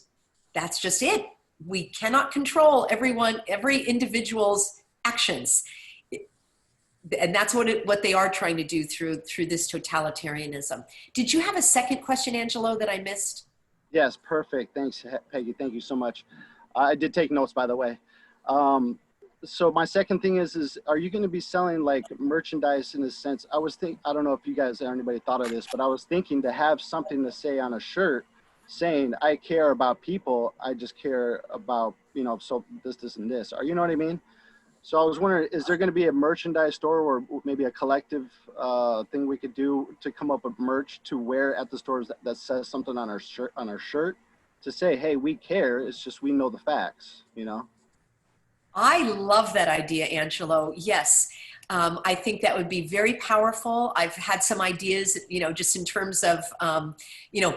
that's just it. We cannot control every individual's actions. And that's what they are trying to do through this totalitarianism. Did you have a second question, Angelo, that I missed? Yes, perfect. Thanks, Peggy. Thank you so much. I did take notes, by the way. So my second thing is are you going to be selling like merchandise in a sense? I don't know if you guys or anybody thought of this, but I was thinking to have something to say on a shirt saying, I care about people. I just care about, so this, and this. Or you know what I mean? So I was wondering, is there going to be a merchandise store or maybe a collective thing we could do to come up with merch to wear at the stores that says something on our shirt to say, hey, we care. It's just we know the facts, I love that idea, Angelo. Yes. I think that would be very powerful. I've had some ideas, just in terms of,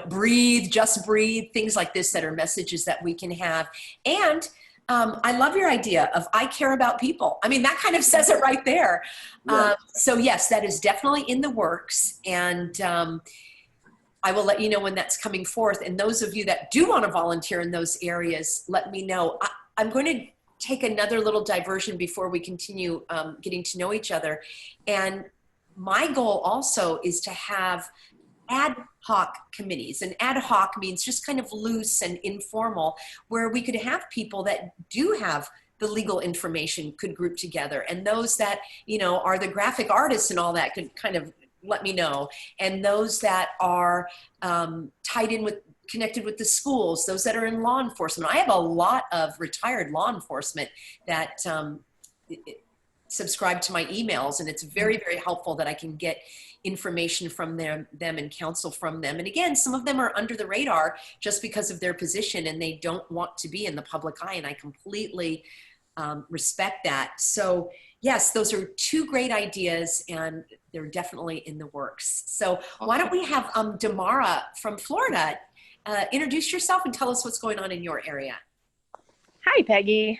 breathe, just breathe, things like this that are messages that we can have. And I love your idea of I care about people. I mean, that kind of says it right there. Yeah. So yes, that is definitely in the works. And I will let you know when that's coming forth. And those of you that do want to volunteer in those areas, let me know. I'm going to take another little diversion before we continue getting to know each other. And my goal also is to have ad hoc committees. And ad hoc means just kind of loose and informal, where we could have people that do have the legal information could group together. And those that, are the graphic artists and all that could kind of let me know. And those that are connected with the schools, those that are in law enforcement. I have a lot of retired law enforcement that subscribe to my emails, and it's very, very helpful that I can get information from them and counsel from them. And again, some of them are under the radar just because of their position and they don't want to be in the public eye, and I completely respect that. So yes, those are two great ideas and they're definitely in the works. So why don't we have Damara from Florida introduce yourself and tell us what's going on in your area. Hi, Peggy.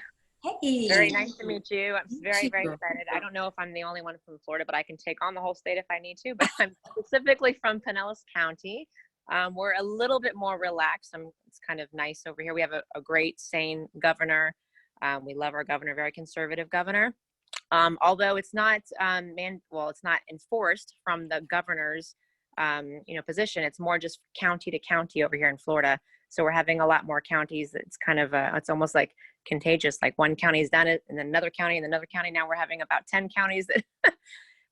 Hey. Very nice to meet you. I'm very excited. I don't know if I'm the only one from Florida, but I can take on the whole state if I need to. But I'm specifically from Pinellas County. We're a little bit more relaxed. It's kind of nice over here. We have a great, sane governor. We love our governor, very conservative governor. Although it's not it's not enforced from the governor's position. It's more just county to county over here in Florida. So we're having a lot more counties. It's kind of it's almost like contagious. Like one county's done it, and then another county, and another county. Now we're having about 10 counties that,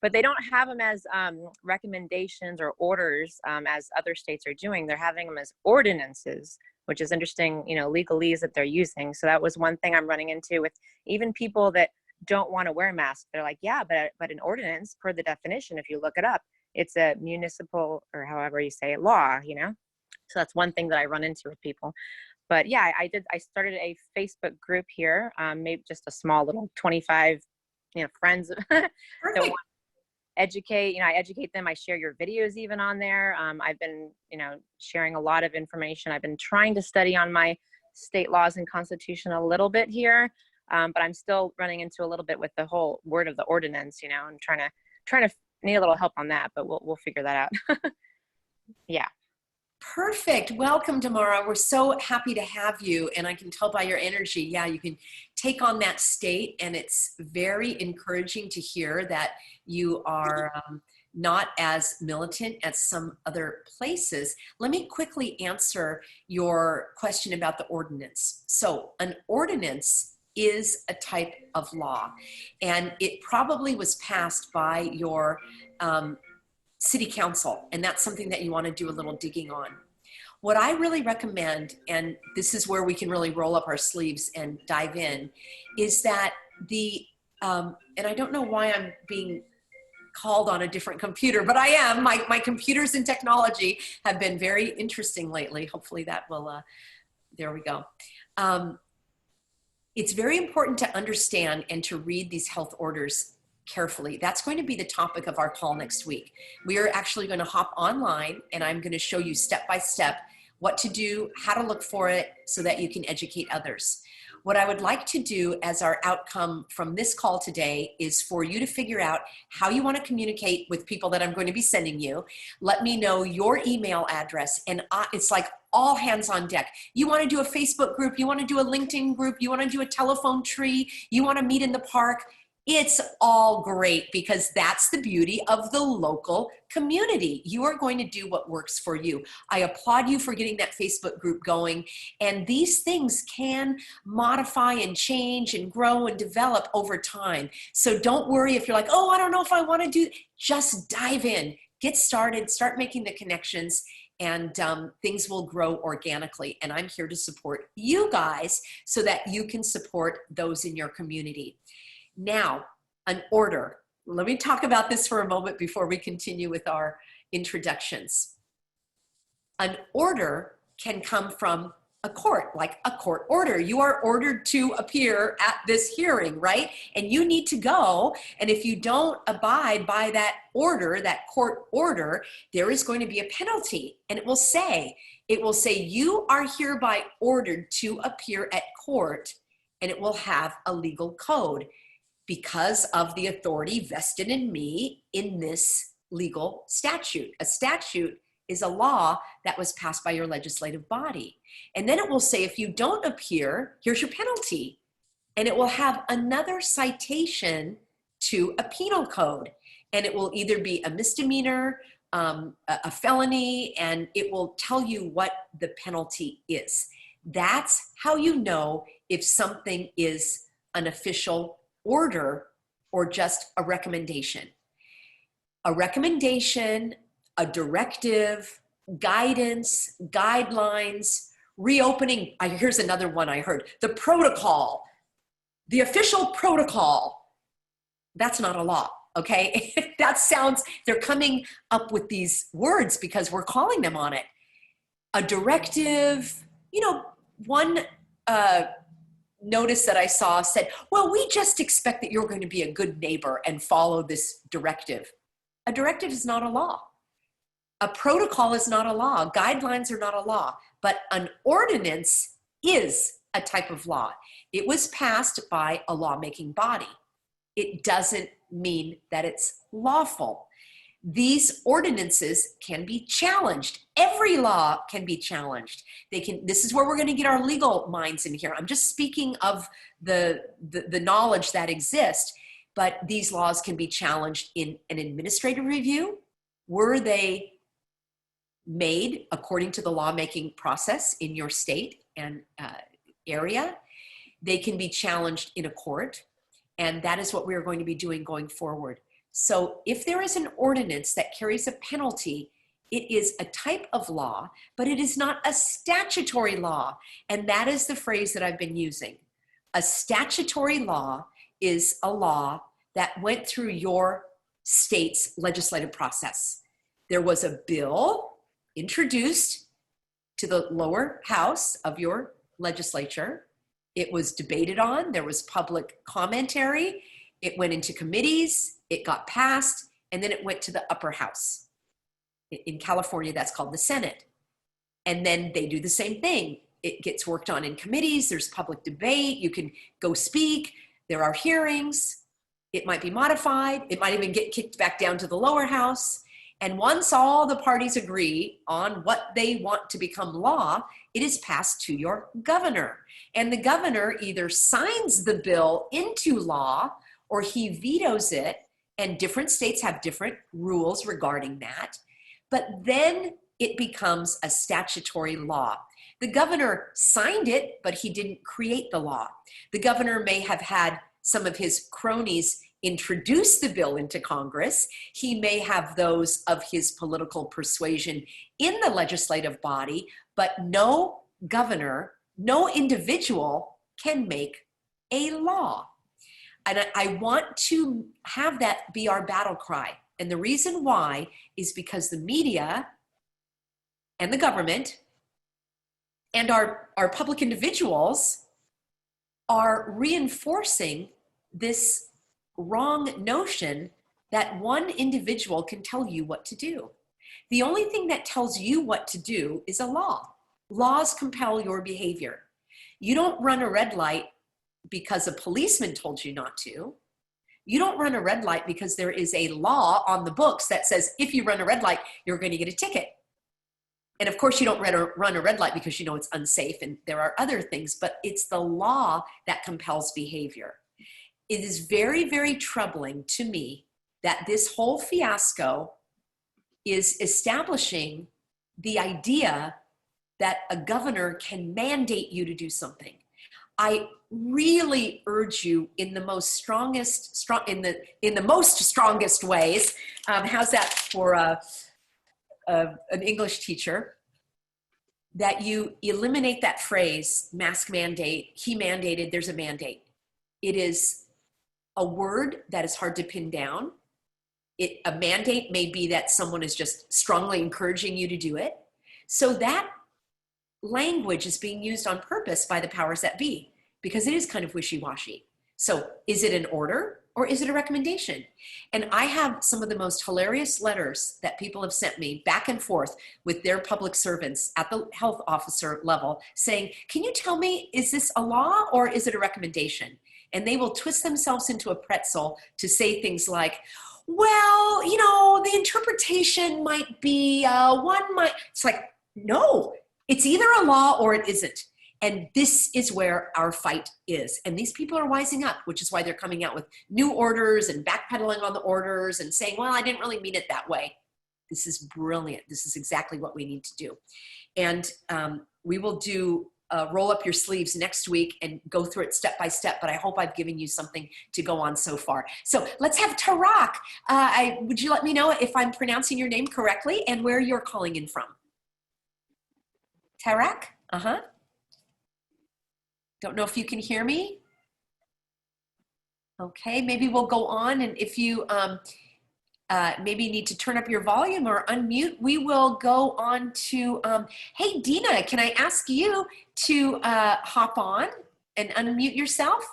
but they don't have them as recommendations or orders as other states are doing. They're having them as ordinances which is interesting, you know, legalese that they're using. So that was one thing I'm running into with even people that don't want to wear masks. They're like, yeah, but an ordinance, per the definition, if you look it up, it's a municipal, or however you say it, law, you know? So that's one thing that I run into with people. But yeah, I started a Facebook group here, maybe just a small little 25, you know, friends that want to educate, you know, I educate them. I share your videos even on there. I've been, you know, sharing a lot of information. I've been trying to study on my state laws and constitution a little bit here. But I'm still running into a little bit with the whole word of the ordinance, you know, and trying to need a little help on that, but we'll figure that out. Yeah. Perfect. Welcome, Tamara. We're so happy to have you. And I can tell by your energy, yeah, you can take on that state. And it's very encouraging to hear that you are not as militant as some other places. Let me quickly answer your question about the ordinance. So an ordinance is a type of law, and it probably was passed by your city council, and that's something that you want to do a little digging on. What I really recommend, and this is where we can really roll up our sleeves and dive in, is that and I don't know why I'm being called on a different computer, but I am. My computers and technology have been very interesting lately. Hopefully that will, there we go. It's very important to understand and to read these health orders carefully. That's going to be the topic of our call next week. We are actually going to hop online, and I'm going to show you step by step what to do, how to look for it, so that you can educate others. What I would like to do as our outcome from this call today is for you to figure out how you want to communicate with people that I'm going to be sending you. Let me know your email address, and it's like all hands on deck. You want to do a Facebook group, you want to do a LinkedIn group, you want to do a telephone tree, you want to meet in the park. It's all great, because that's the beauty of the local community. You are going to do what works for you. I applaud you for getting that Facebook group going. And these things can modify and change and grow and develop over time. So don't worry if you're like, oh, I don't know if I want to do, just dive in, get started, start making the connections, and things will grow organically. And I'm here to support you guys so that you can support those in your community. Now, an order. Let me talk about this for a moment before we continue with our introductions. An order can come from a court, like a court order. You are ordered to appear at this hearing, right? And you need to go. And if you don't abide by that order, that court order, there is going to be a penalty. And it will say, you are hereby ordered to appear at court, and it will have a legal code, because of the authority vested in me in this legal statute. A statute is a law that was passed by your legislative body. And then it will say, if you don't appear, here's your penalty. And it will have another citation to a penal code. And it will either be a misdemeanor, a felony, and it will tell you what the penalty is. That's how you know if something is an official order or just a recommendation. A recommendation, a directive, guidance, guidelines, reopening. Here's another one I heard. The protocol, the official protocol. That's not a law, okay? That sounds, they're coming up with these words because we're calling them on it. A directive, you know, one notice that I saw said, well, we just expect that you're going to be a good neighbor and follow this directive. A directive is not a law. A protocol is not a law. Guidelines are not a law. But an ordinance is a type of law. It was passed by a lawmaking body. It doesn't mean that it's lawful. These ordinances can be challenged. Every law can be challenged. This is where we're going to get our legal minds in here. I'm just speaking of the knowledge that exists, but these laws can be challenged in an administrative review. Were they made according to the lawmaking process in your state and area? They can be challenged in a court, and that is what we are going to be doing going forward. So if there is an ordinance that carries a penalty, It is a type of law, but it is not a statutory law. And that is the phrase that I've been using. A statutory law is a law that went through your state's legislative process. There was a bill introduced to the lower house of your legislature. It was debated on, there was public commentary, it went into committees, it got passed, and then it went to the upper house. In California, that's called the Senate. And then they do the same thing. It gets worked on in committees, there's public debate, you can go speak, there are hearings, it might be modified, it might even get kicked back down to the lower house. And once all the parties agree on what they want to become law, it is passed to your governor. And the governor either signs the bill into law or he vetoes it. And different states have different rules regarding that. But then it becomes a statutory law. The governor signed it, but he didn't create the law. The governor may have had some of his cronies introduce the bill into Congress. He may have those of his political persuasion in the legislative body, but no governor, no individual can make a law. And I want to have that be our battle cry. And the reason why is because the media and the government and our public individuals are reinforcing this wrong notion that one individual can tell you what to do. The only thing that tells you what to do is a law. Laws compel your behavior. You don't run a red light because a policeman told you not to. You don't run a red light because there is a law on the books that says if you run a red light, you're going to get a ticket. And of course, you don't run a red light because you know it's unsafe and there are other things, but it's the law that compels behavior. It is very, very troubling to me that this whole fiasco is establishing the idea that a governor can mandate you to do something. I really urge you in the most strongest ways. How's that for an English teacher? That you eliminate that phrase, mask mandate, he mandated, there's a mandate. It is a word that is hard to pin down. A mandate may be that someone is just strongly encouraging you to do it. So that language is being used on purpose by the powers that be because it is kind of wishy-washy. So is it an order or is it a recommendation? And I have some of the most hilarious letters that people have sent me back and forth with their public servants at the health officer level saying, can you tell me, is this a law or is it a recommendation? And they will twist themselves into a pretzel to say things like, well, you know, the interpretation might be it's like, no, it's either a law or it isn't. And this is where our fight is. And these people are wising up, which is why they're coming out with new orders and backpedaling on the orders and saying, well, I didn't really mean it that way. This is brilliant. This is exactly what we need to do. And we will do roll up your sleeves next week and go through it step by step, but I hope I've given you something to go on so far. So let's have Tarak. Would you let me know if I'm pronouncing your name correctly and where you're calling in from? Tarak? Uh-huh. Don't know if you can hear me. Okay, maybe we'll go on, and if you maybe need to turn up your volume or unmute, we will go on to, hey, Dina, can I ask you to hop on and unmute yourself?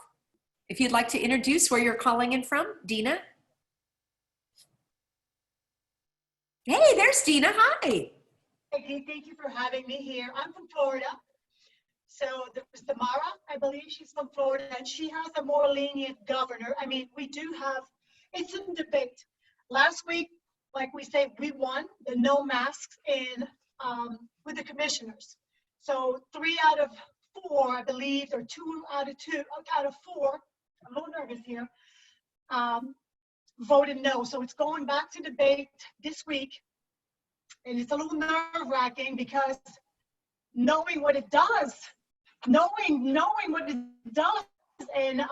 If you'd like to introduce where you're calling in from, Dina. Hey, there's Dina, hi. Peggy, thank you for having me here. I'm from Florida. So there's Tamara, I believe she's from Florida, and she has a more lenient governor. I mean, we do have, it's in debate. Last week, like we say, we won the no masks in with the commissioners. So 3 out of 4, I believe, or 2 out of 4, I'm a little nervous here, voted no. So it's going back to debate this week. And it's a little nerve-wracking because knowing what it does, knowing what it does, and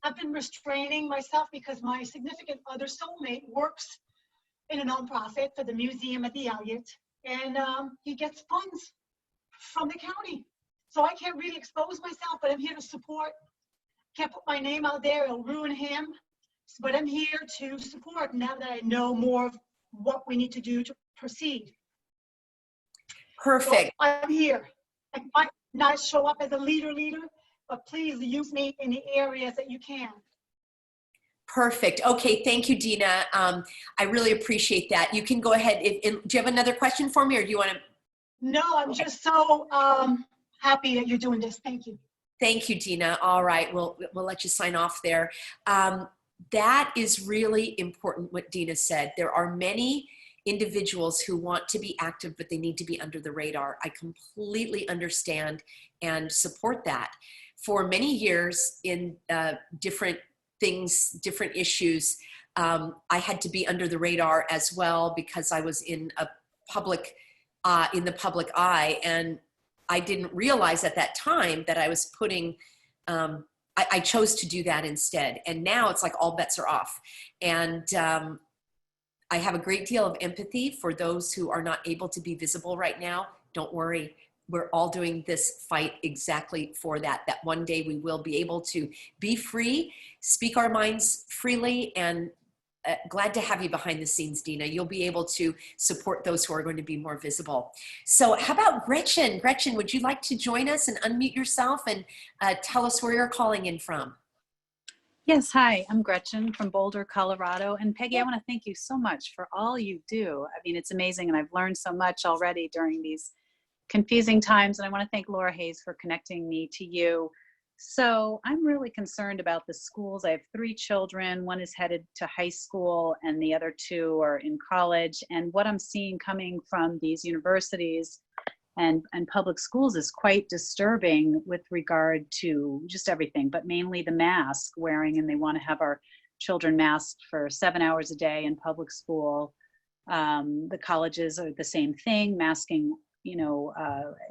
I've been restraining myself because my significant other soulmate works in a nonprofit for the museum at the Elliott, and he gets funds from the county. So I can't really expose myself, but I'm here to support. Can't put my name out there, it'll ruin him. But I'm here to support now that I know more of what we need to do to proceed. Perfect. So I'm here. I might not show up as a leader, but please use me in the areas that you can. Perfect. Okay, thank you, Dina. I really appreciate that. You can go ahead. Do you have another question for me, or do you want to? No, I'm just so happy that you're doing this. Thank you. Thank you, Dina. All right, we'll let you sign off there. That is really important what Dina said. There are many individuals who want to be active, but they need to be under the radar. I completely understand and support that. For many years in different things, different issues, I had to be under the radar as well because I was in a public, in the public eye, and I didn't realize at that time that I was putting, I chose to do that instead. And now it's like all bets are off. And I have a great deal of empathy for those who are not able to be visible right now. Don't worry. We're all doing this fight exactly for that, that one day we will be able to be free, speak our minds freely, and glad to have you behind the scenes, Dina. You'll be able to support those who are going to be more visible. So how about Gretchen? Gretchen, would you like to join us and unmute yourself and tell us where you're calling in from? Yes, hi, I'm Gretchen from Boulder, Colorado. And Peggy, I want to thank you so much for all you do. I mean, it's amazing, and I've learned so much already during these confusing times. And I want to thank Laura Hayes for connecting me to you. So I'm really concerned about the schools. I have 3 children. One is headed to high school and the other 2 are in college. And what I'm seeing coming from these universities and public schools is quite disturbing with regard to just everything, but mainly the mask wearing. And they want to have our children masked for 7 hours a day in public school. The colleges are the same thing, masking, you know,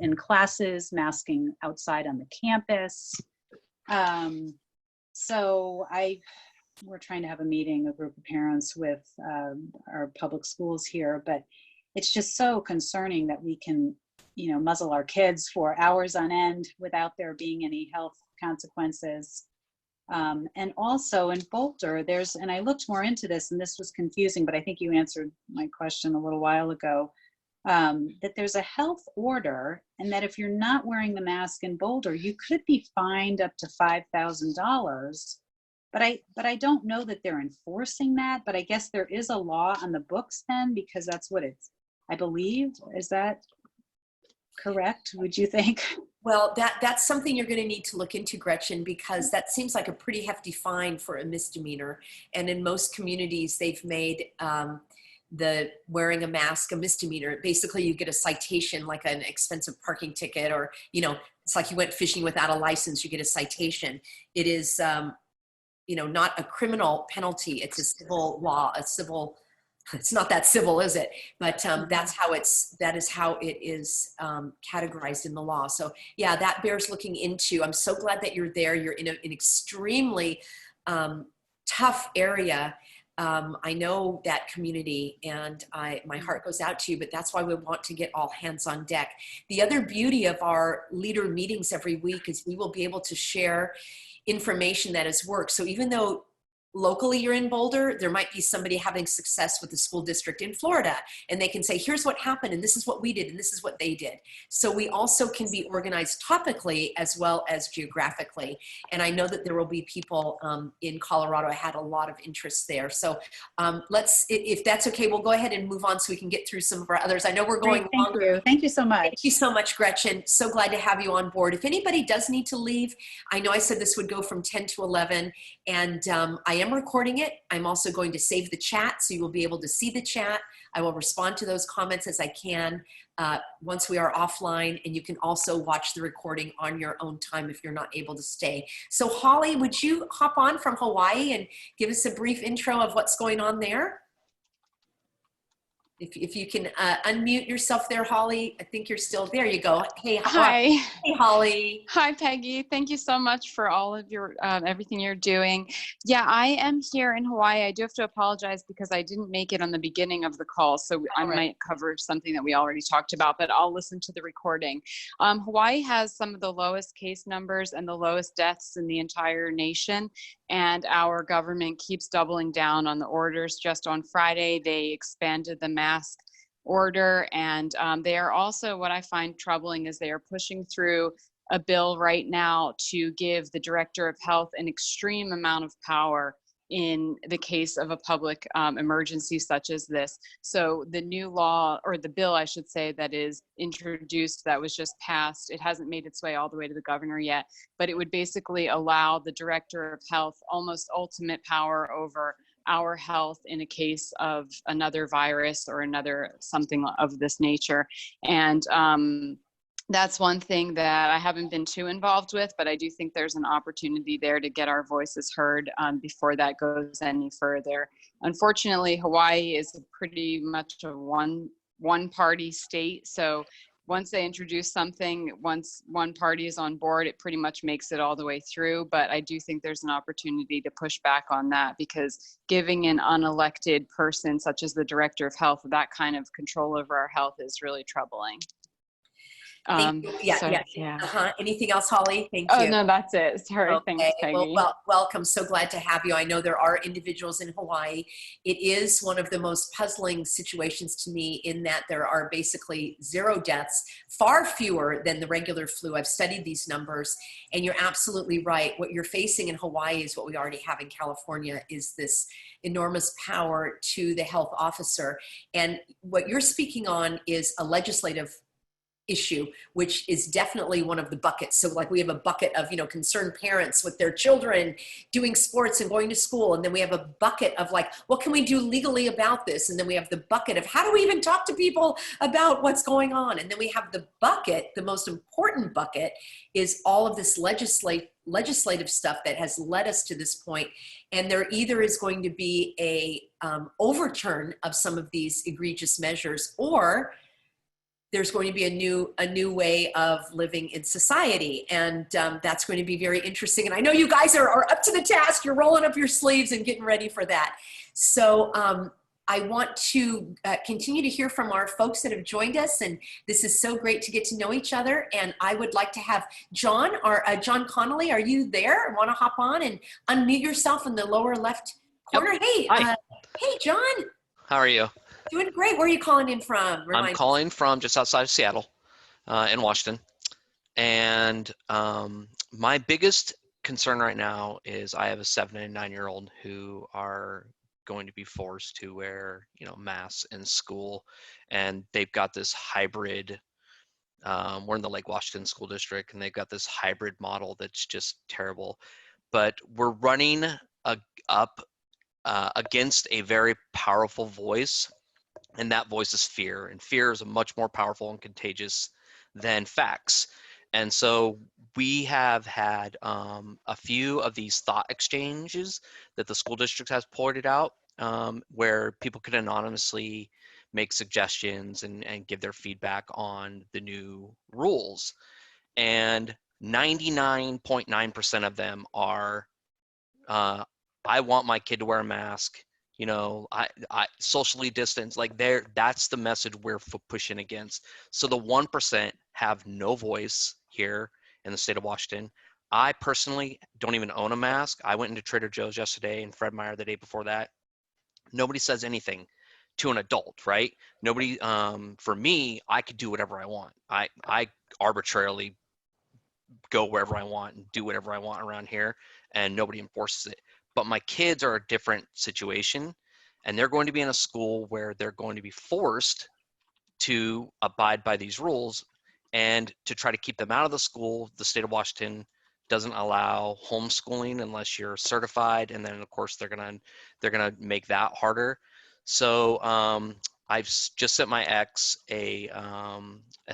in classes, masking outside on the campus. So we're trying to have a meeting, a group of parents with our public schools here, but it's just so concerning that we can, you know, muzzle our kids for hours on end without there being any health consequences. And also in Boulder, and I looked more into this and this was confusing, but I think you answered my question a little while ago, that there's a health order and that if you're not wearing the mask in Boulder, you could be fined up to $5,000. But I don't know that they're enforcing that, but I guess there is a law on the books then, because that's what it's, I believe. Is that correct, would you think? Well, that's something you're going to need to look into, Gretchen, because that seems like a pretty hefty fine for a misdemeanor. And in most communities, they've made the wearing a mask a misdemeanor. Basically, you get a citation, like an expensive parking ticket, or, you know, it's like you went fishing without a license, you get a citation. It is, you know, not a criminal penalty. It's a civil law, it's not that civil, is it? But that is how it is categorized in the law. So yeah, that bears looking into. I'm so glad that you're there. You're in an extremely tough area. I know that community, and my heart goes out to you, but that's why we want to get all hands on deck. The other beauty of our leader meetings every week is we will be able to share information that has worked. So even though locally you're in Boulder, there might be somebody having success with the school district in Florida, and they can say, here's what happened, and this is what we did, and this is what they did. So we also can be organized topically as well as geographically. And I know that there will be people in Colorado. I had a lot of interest there. So if that's okay, we'll go ahead and move on so we can get through some of our others. I know we're going longer. Thank you so much. Thank you so much, Gretchen. So glad to have you on board. If anybody does need to leave, I know I said this would go from 10 to 11, and I am recording it. I'm also going to save the chat, so you will be able to see the chat. I will respond to those comments as I can once we are offline, and you can also watch the recording on your own time if you're not able to stay. So Holly, would you hop on from Hawaii and give us a brief intro of what's going on there? If you can unmute yourself there, Holly, I think you're still there. You go. Hey, Hi. hey, Holly. Hi, Peggy. Thank you so much for all of your everything you're doing. Yeah, I am here in Hawaii. I do have to apologize because I didn't make it on the beginning of the call, so I might cover something that we already talked about, but I'll listen to the recording. Hawaii has some of the lowest case numbers and the lowest deaths in the entire nation, and our government keeps doubling down on the orders. Just on Friday, they expanded the mask order, and they are also, what I find troubling is they are pushing through a bill right now to give the director of health an extreme amount of power in the case of a public emergency such as this. So the new law, or the bill I should say, that is introduced, that was just passed, it hasn't made its way all the way to the governor yet, but it would basically allow the director of health almost ultimate power over our health in a case of another virus or another something of this nature. And that's one thing that I haven't been too involved with, but I do think there's an opportunity there to get our voices heard before that goes any further. Unfortunately, Hawaii is pretty much a one-party state. So once they introduce something, once one party is on board, it pretty much makes it all the way through. But I do think there's an opportunity to push back on that, because giving an unelected person, such as the director of health, that kind of control over our health is really troubling. Thank you. Yeah. Anything else, Holly? Thank you. Oh, no, that's it. Sorry. Okay. Thanks, Peggy. Well, welcome. So glad to have you. I know there are individuals in Hawaii. It is one of the most puzzling situations to me, in that there are basically 0 deaths, far fewer than the regular flu. I've studied these numbers, and you're absolutely right. What you're facing in Hawaii is what we already have in California, is this enormous power to the health officer. And what you're speaking on is a legislative issue, which is definitely one of the buckets. So like we have a bucket of, concerned parents with their children doing sports and going to school. And then we have a bucket of like, what can we do legally about this? And then we have the bucket of how do we even talk to people about what's going on? And then we have the bucket, the most important bucket, is all of this legislative stuff that has led us to this point. And there either is going to be a overturn of some of these egregious measures, or there's going to be a new way of living in society. And that's going to be very interesting. And I know you guys are up to the task. You're rolling up your sleeves and getting ready for that. So I want to continue to hear from our folks that have joined us. And this is so great to get to know each other. And I would like to have John, John Connolly, are you there? Want to hop on and unmute yourself in the lower left corner? Yep. Hey, hey, John. How are you? Doing great. Where are you calling in from? I'm calling from just outside of Seattle, in Washington. And my biggest concern right now is I have a 7 and 9-year-old who are going to be forced to wear, masks in school. And they've got this hybrid, we're in the Lake Washington School District, and they've got this hybrid model that's just terrible. But we're running up against a very powerful voice. And that voice is fear, and fear is much more powerful and contagious than facts. And so we have had a few of these thought exchanges that the school district has pointed out, where people could anonymously make suggestions and give their feedback on the new rules. And 99.9% of them are, I want my kid to wear a mask. I socially distance, like that's the message we're pushing against. So the 1% have no voice here in the state of Washington. I personally don't even own a mask. I went into Trader Joe's yesterday and Fred Meyer the day before that. Nobody says anything to an adult, right? Nobody, for me, I could do whatever I want. I arbitrarily go wherever I want and do whatever I want around here, and nobody enforces it. But my kids are a different situation, and they're going to be in a school where they're going to be forced to abide by these rules. And to try to keep them out of the school, the state of Washington doesn't allow homeschooling unless you're certified, and then of course they're gonna make that harder. So I've just sent my ex a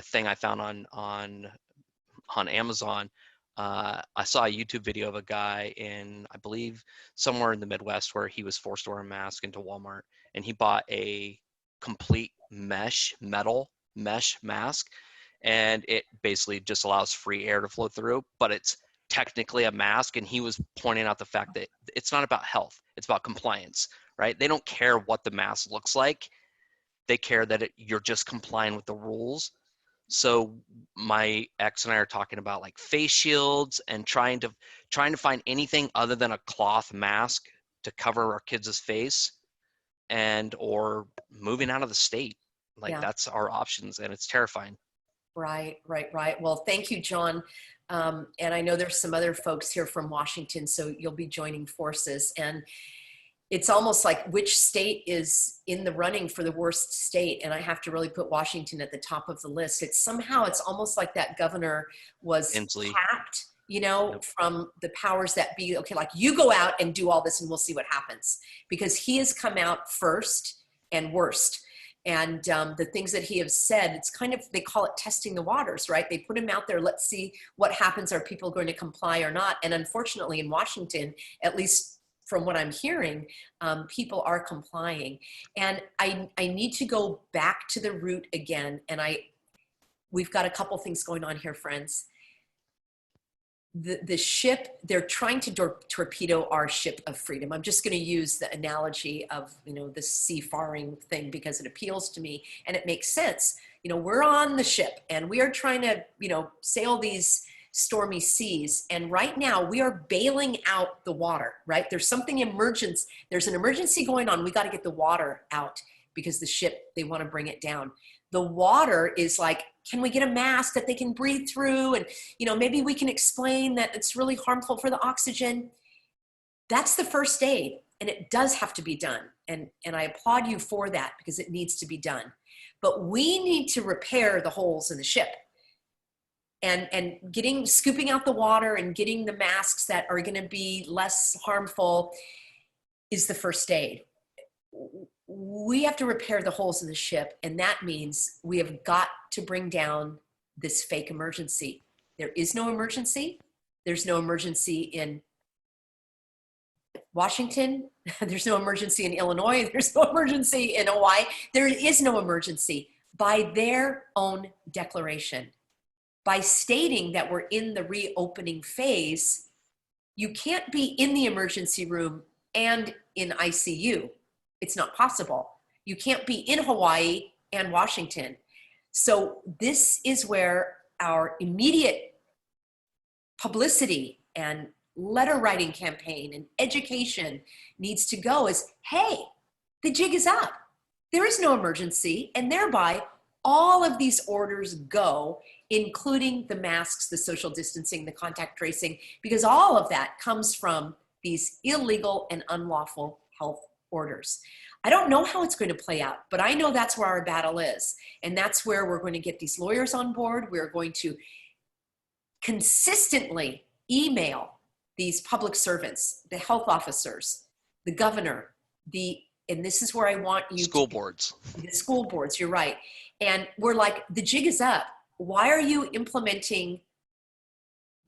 thing I found on Amazon. I saw a YouTube video of a guy in, I believe, somewhere in the Midwest, where he was forced to wear a mask into Walmart, and he bought a complete metal mesh mask, and it basically just allows free air to flow through, but it's technically a mask. And he was pointing out the fact that it's not about health, it's about compliance, right? They don't care what the mask looks like. They care that you're just complying with the rules. So my ex and I are talking about like face shields and trying to find anything other than a cloth mask to cover our kids' face, and or moving out of the state. Like Yeah. that's our options, and it's terrifying. Right. Well, thank you, John. And I know there's some other folks here from Washington, so you'll be joining forces. And it's almost like which state is in the running for the worst state, and I have to really put Washington at the top of the list. It's almost like that governor was Inslee. tapped, from the powers that be. Okay, like you go out and do all this and we'll see what happens, because he has come out first and worst. And the things that he has said, it's kind of, they call it testing the waters, right? They put him out there, let's see what happens. Are people going to comply or not? And unfortunately in Washington, at least from what I'm hearing, people are complying. And I need to go back to the root again. And we've got a couple things going on here, friends. The ship, they're trying to torpedo our ship of freedom. I'm just going to use the analogy of, the seafaring thing because it appeals to me and it makes sense. We're on the ship and we are trying to, sail these stormy seas. And right now we are bailing out the water, right? There's an emergency going on. We got to get the water out because the ship, they want to bring it down. The water is like, can we get a mask that they can breathe through? And, maybe we can explain that it's really harmful for the oxygen. That's the first aid, and it does have to be done. And I applaud you for that because it needs to be done. But we need to repair the holes in the ship. And scooping out the water and getting the masks that are going to be less harmful is the first aid. We have to repair the holes in the ship, and that means we have got to bring down this fake emergency. There is no emergency. There's no emergency in Washington. There's no emergency in Illinois. There's no emergency in Hawaii. There is no emergency by their own declaration. By stating that we're in the reopening phase, you can't be in the emergency room and in ICU. It's not possible. You can't be in Hawaii and Washington. So this is where our immediate publicity and letter writing campaign and education needs to go is, hey, the jig is up. There is no emergency, and thereby all of these orders go, including the masks, the social distancing, the contact tracing, because all of that comes from these illegal and unlawful health orders. I don't know how it's going to play out, but I know that's where our battle is. And that's where we're going to get these lawyers on board. We're going to consistently email these public servants, the health officers, the governor, and this is where I want you school boards. The school boards, you're right. And we're like, the jig is up. Why are you implementing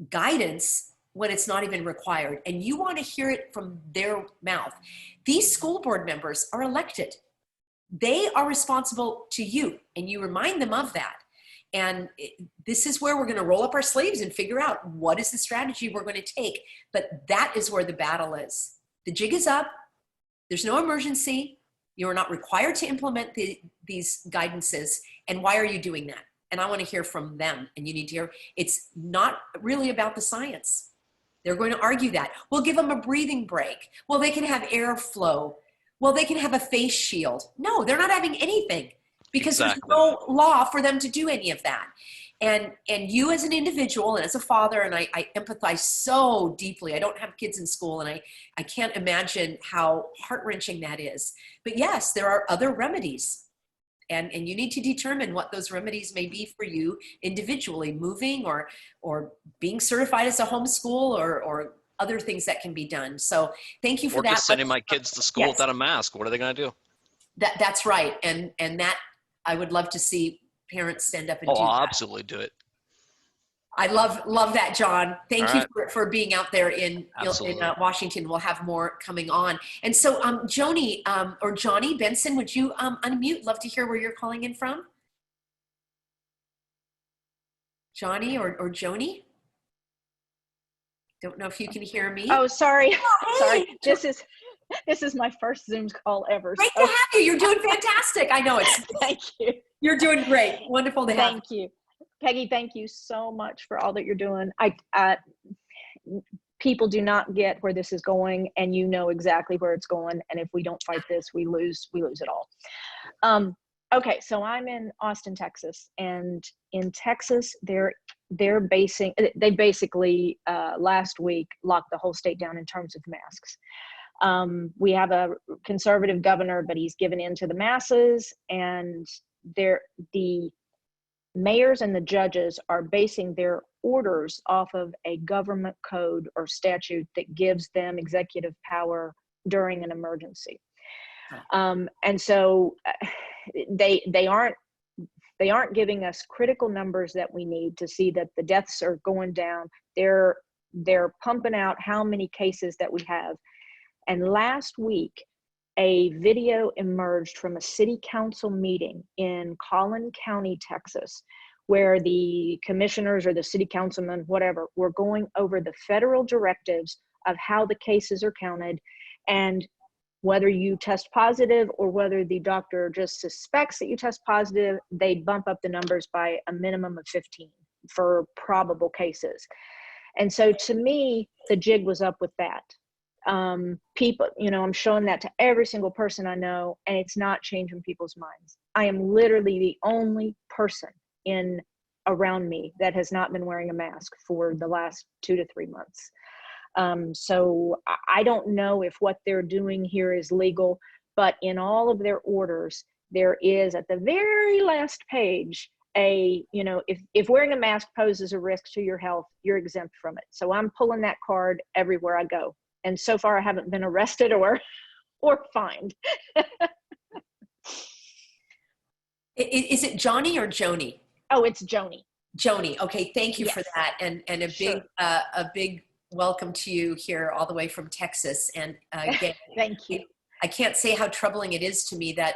guidance when it's not even required? And you want to hear it from their mouth. These school board members are elected. They are responsible to you, and you remind them of that. And this is where we're going to roll up our sleeves and figure out what is the strategy we're going to take. But that is where the battle is. The jig is up. There's no emergency. You're not required to implement these guidances. And why are you doing that? And I want to hear from them. And you need to hear, it's not really about the science. They're going to argue that. We'll give them a breathing break. Well, they can have airflow. Well, they can have a face shield. No, they're not having anything because There's no law for them to do any of that. And you as an individual and as a father, and I empathize so deeply. I don't have kids in school, and I can't imagine how heart-wrenching that is. But yes, there are other remedies. And you need to determine what those remedies may be for you individually, moving or being certified as a homeschool or other things that can be done. So thank you for that. Or just sending my kids to school Yes. without a mask. What are they going to do? That's right. And that I would love to see parents stand up and do I'll that. absolutely do it. I love that, John. Thank All you right. for being out there in Absolutely. Washington. We'll have more coming on. And so, Joni or Johnny Benson, would you unmute? Love to hear where you're calling in from. Johnny or Joni? Don't know if you can hear me. Oh, sorry. Oh, Sorry. hey. This is my first Zoom call ever. Great so- to have you. You're doing fantastic. I know it's. Thank you. You're doing great. Wonderful to have. Thank you. Peggy, thank you so much for all that you're doing. People do not get where this is going, and you know exactly where it's going. And if we don't fight this, we lose it all. Okay, so I'm in Austin, Texas, and in Texas, they basically last week locked the whole state down in terms of masks. We have a conservative governor, but he's given in to the masses, and the mayors and the judges are basing their orders off of a government code or statute that gives them executive power during an emergency. And so they aren't giving us critical numbers that we need to see that the deaths are going down. They're pumping out how many cases that we have. And last week, a video emerged from a city council meeting in Collin County, Texas, where the commissioners or the city councilmen, whatever, were going over the federal directives of how the cases are counted, and whether you test positive or whether the doctor just suspects that you test positive, they bump up the numbers by a minimum of 15 for probable cases. And so to me, the jig was up with that. People, I'm showing that to every single person I know, and it's not changing people's minds. I am literally the only person around me that has not been wearing a mask for the last 2 to 3 months. So I don't know if what they're doing here is legal, but in all of their orders, there is at the very last page if wearing a mask poses a risk to your health, you're exempt from it. So I'm pulling that card everywhere I go. And so far I haven't been arrested or fined. Is it Johnny or Joni? Oh, it's Joni. Joni. Okay. Thank you Yes. for that. And a big welcome to you here all the way from Texas. And again, thank you. I can't say how troubling it is to me that,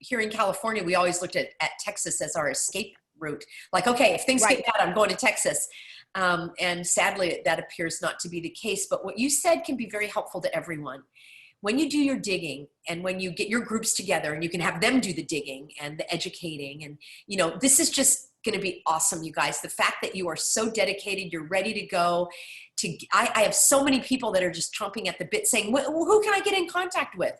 here in California, we always looked at Texas as our escape route. Like, okay, if things get bad, I'm going to Texas. And sadly, that appears not to be the case. But what you said can be very helpful to everyone. When you do your digging and when you get your groups together and you can have them do the digging and the educating, and, this is just going to be awesome, you guys. The fact that you are so dedicated, you're ready to go. I have so many people that are just chomping at the bit saying, well, who can I get in contact with?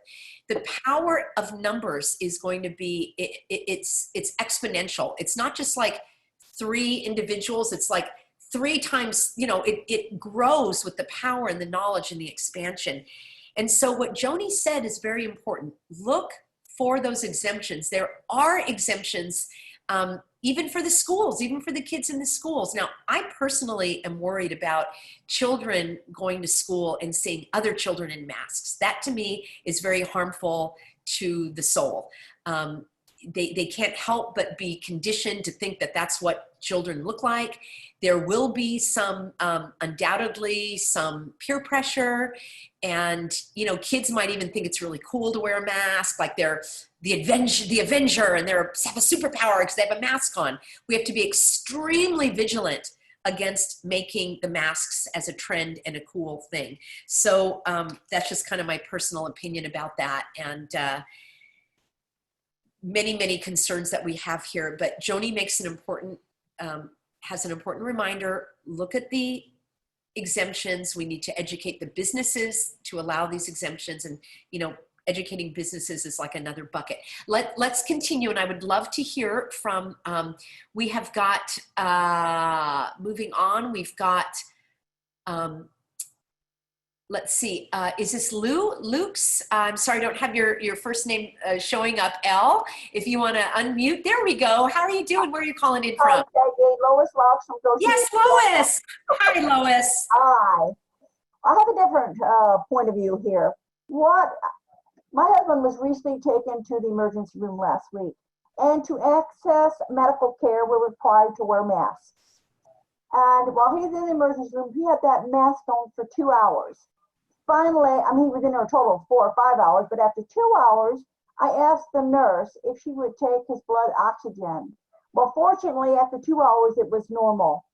The power of numbers is going to be, it's exponential. It's not just like 3 individuals. It's like 3 times, it grows with the power and the knowledge and the expansion. And so what Joni said is very important. Look for those exemptions. There are exemptions, even for the schools, even for the kids in the schools. Now, I personally am worried about children going to school and seeing other children in masks. That to me is very harmful to the soul. They can't help but be conditioned to think that that's what children look like. There will be some, undoubtedly, some peer pressure. And, kids might even think it's really cool to wear a mask, like they're the Avenger, and they have a superpower because they have a mask on. We have to be extremely vigilant against making the masks as a trend and a cool thing. So that's just kind of my personal opinion about that. And many, many concerns that we have here. But Joni makes has an important reminder. Look at the exemptions. We need to educate the businesses to allow these exemptions, and educating businesses is like another bucket. Let's continue, and I would love to hear from, we have got, moving on, we've got, let's see, is this Luke's? I'm sorry, I don't have your first name showing up, L. If you want to unmute, there we go. How are you doing? Where are you calling in from? Hi, Peggy. Lois Locks from Go. Yes, Lois. Hi, Lois. Hi. I have a different point of view here. My husband was recently taken to the emergency room last week, and to access medical care, we're required to wear masks. And while he's in the emergency room, he had that mask on for 2 hours. Finally, I mean, he was in there a total of 4 or 5 hours, but after 2 hours, I asked the nurse if she would take his blood oxygen. Well, fortunately, after 2 hours, it was normal.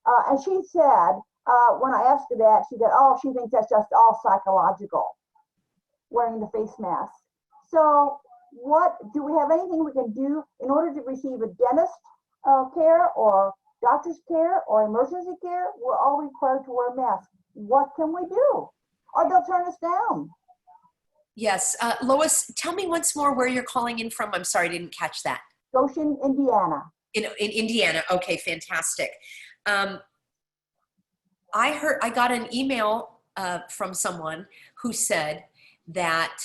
And she said, when I asked her that, she said, oh, she thinks that's just all psychological, wearing the face mask. So do we have anything we can do in order to receive a dentist care or doctor's care or emergency care? We're all required to wear masks. What can we do? Or they'll turn us down. Yes. Lois, tell me once more where you're calling in from. I'm sorry, I didn't catch that. Goshen, Indiana. In Indiana. Okay, fantastic. I got an email from someone who said that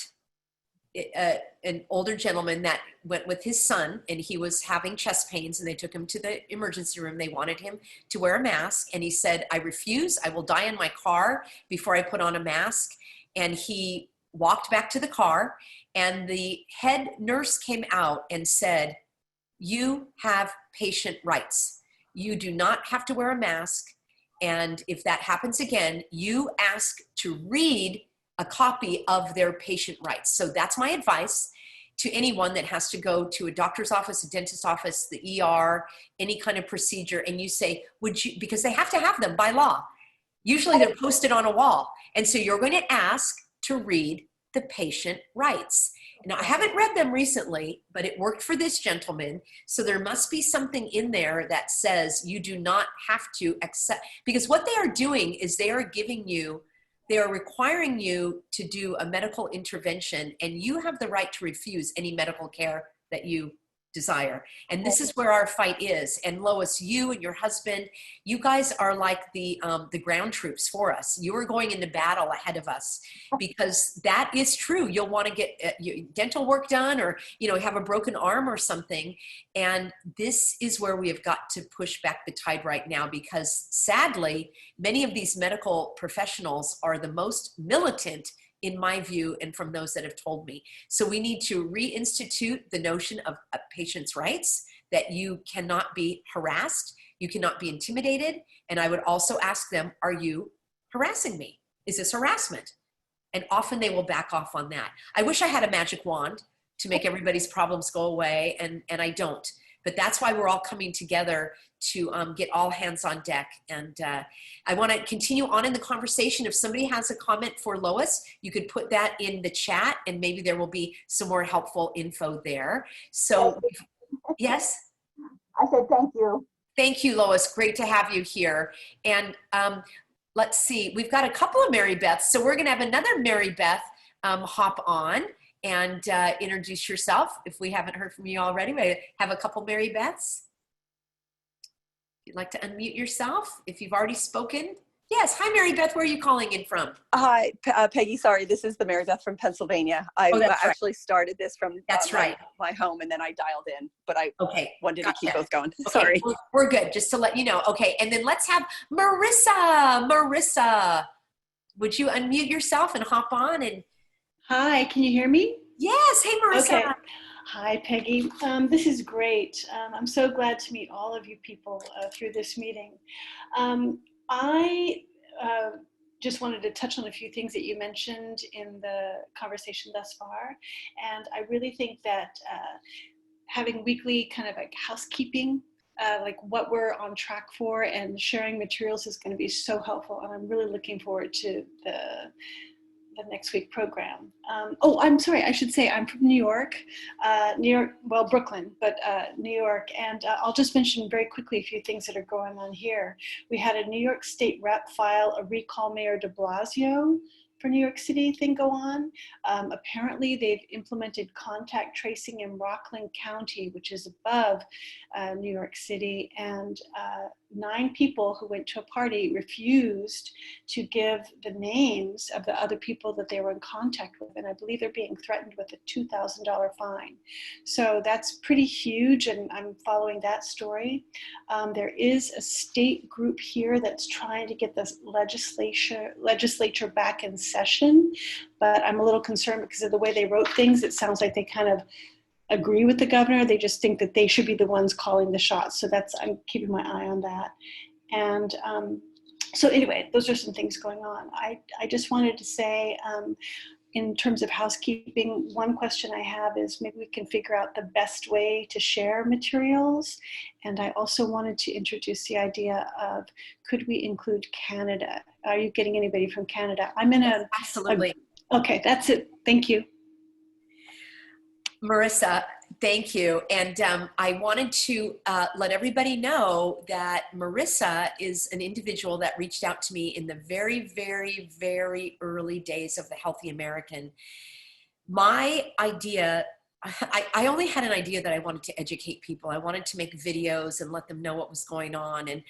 an older gentleman that went with his son, and he was having chest pains, and they took him to the emergency room. They wanted him to wear a mask, and he said, I refuse. I will die in my car before I put on a mask. And he walked back to the car, and the head nurse came out and said, you have patient rights. You do not have to wear a mask. And if that happens again, you ask to read a copy of their patient rights. So that's my advice to anyone that has to go to a doctor's office, a dentist's office, the ER, any kind of procedure. And you say, would you, because they have to have them by law. Usually they're posted on a wall. And so you're going to ask to read the patient rights. Now, I haven't read them recently, but it worked for this gentleman. So there must be something in there that says you do not have to accept, because what they are doing is they are requiring you to do a medical intervention, and you have the right to refuse any medical care that you desire. And this is where our fight is. And Lois, you and your husband, you guys are like the ground troops for us. You are going into battle ahead of us, because that is true. You'll want to get dental work done, or have a broken arm or something. And this is where we have got to push back the tide right now, because sadly, many of these medical professionals are the most militant, in my view, and from those that have told me. So we need to reinstitute the notion of a patient's rights, that you cannot be harassed, you cannot be intimidated. And I would also ask them, are you harassing me? Is this harassment? And often they will back off on that. I wish I had a magic wand to make everybody's problems go away, and I don't. But that's why we're all coming together to get all hands on deck. And I want to continue on in the conversation. If somebody has a comment for Lois, you could put that in the chat, and maybe there will be some more helpful info there. So, yes? I said thank you. Thank you, Lois. Great to have you here. And let's see, we've got a couple of Mary Beths. So we're going to have another Mary Beth hop on and introduce yourself. If we haven't heard from you already, we have a couple Mary Beths. If you'd like to unmute yourself, if you've already spoken. Yes, hi Mary Beth, where are you calling in from? Hi, Peggy, sorry, this is the Mary Beth from Pennsylvania. I actually started this from my home, and then I dialed in, but I wanted to keep both going. Okay, Sorry. We're good, just to let you know. Okay, and then let's have Marissa. Marissa, would you unmute yourself and hop on? And hi, can you hear me? Yes, hey Marissa. Okay. Hi, Peggy. This is great. I'm so glad to meet all of you people through this meeting. I just wanted to touch on a few things that you mentioned in the conversation thus far. And I really think that having weekly kind of like housekeeping, like what we're on track for, and sharing materials is going to be so helpful. And I'm really looking forward to the next week program. Oh, I'm sorry, I should say I'm from New York, well, Brooklyn, but New York. And I'll just mention very quickly a few things that are going on here. We had a New York State rep file a recall Mayor de Blasio for New York City thing go on. Apparently they've implemented contact tracing in Rockland County, which is above New York City, and 9 people who went to a party refused to give the names of the other people that they were in contact with, and I believe they're being threatened with a $2,000 fine. So that's pretty huge, and I'm following that story. There is a state group here that's trying to get the legislature back in session, but I'm a little concerned because of the way they wrote things. It sounds like they kind of agree with the governor. They just think that they should be the ones calling the shots. So I'm keeping my eye on that. And so anyway, those are some things going on. I just wanted to say, in terms of housekeeping, one question I have is maybe we can figure out the best way to share materials. And I also wanted to introduce the idea of, could we include Canada? Are you getting anybody from Canada? I'm in a— Absolutely. Okay, that's it. Thank you. Marissa, thank you. And I wanted to let everybody know that Marissa is an individual that reached out to me in the very, very, very early days of the Healthy American. My idea, I only had an idea that I wanted to educate people. I wanted to make videos and let them know what was going on. And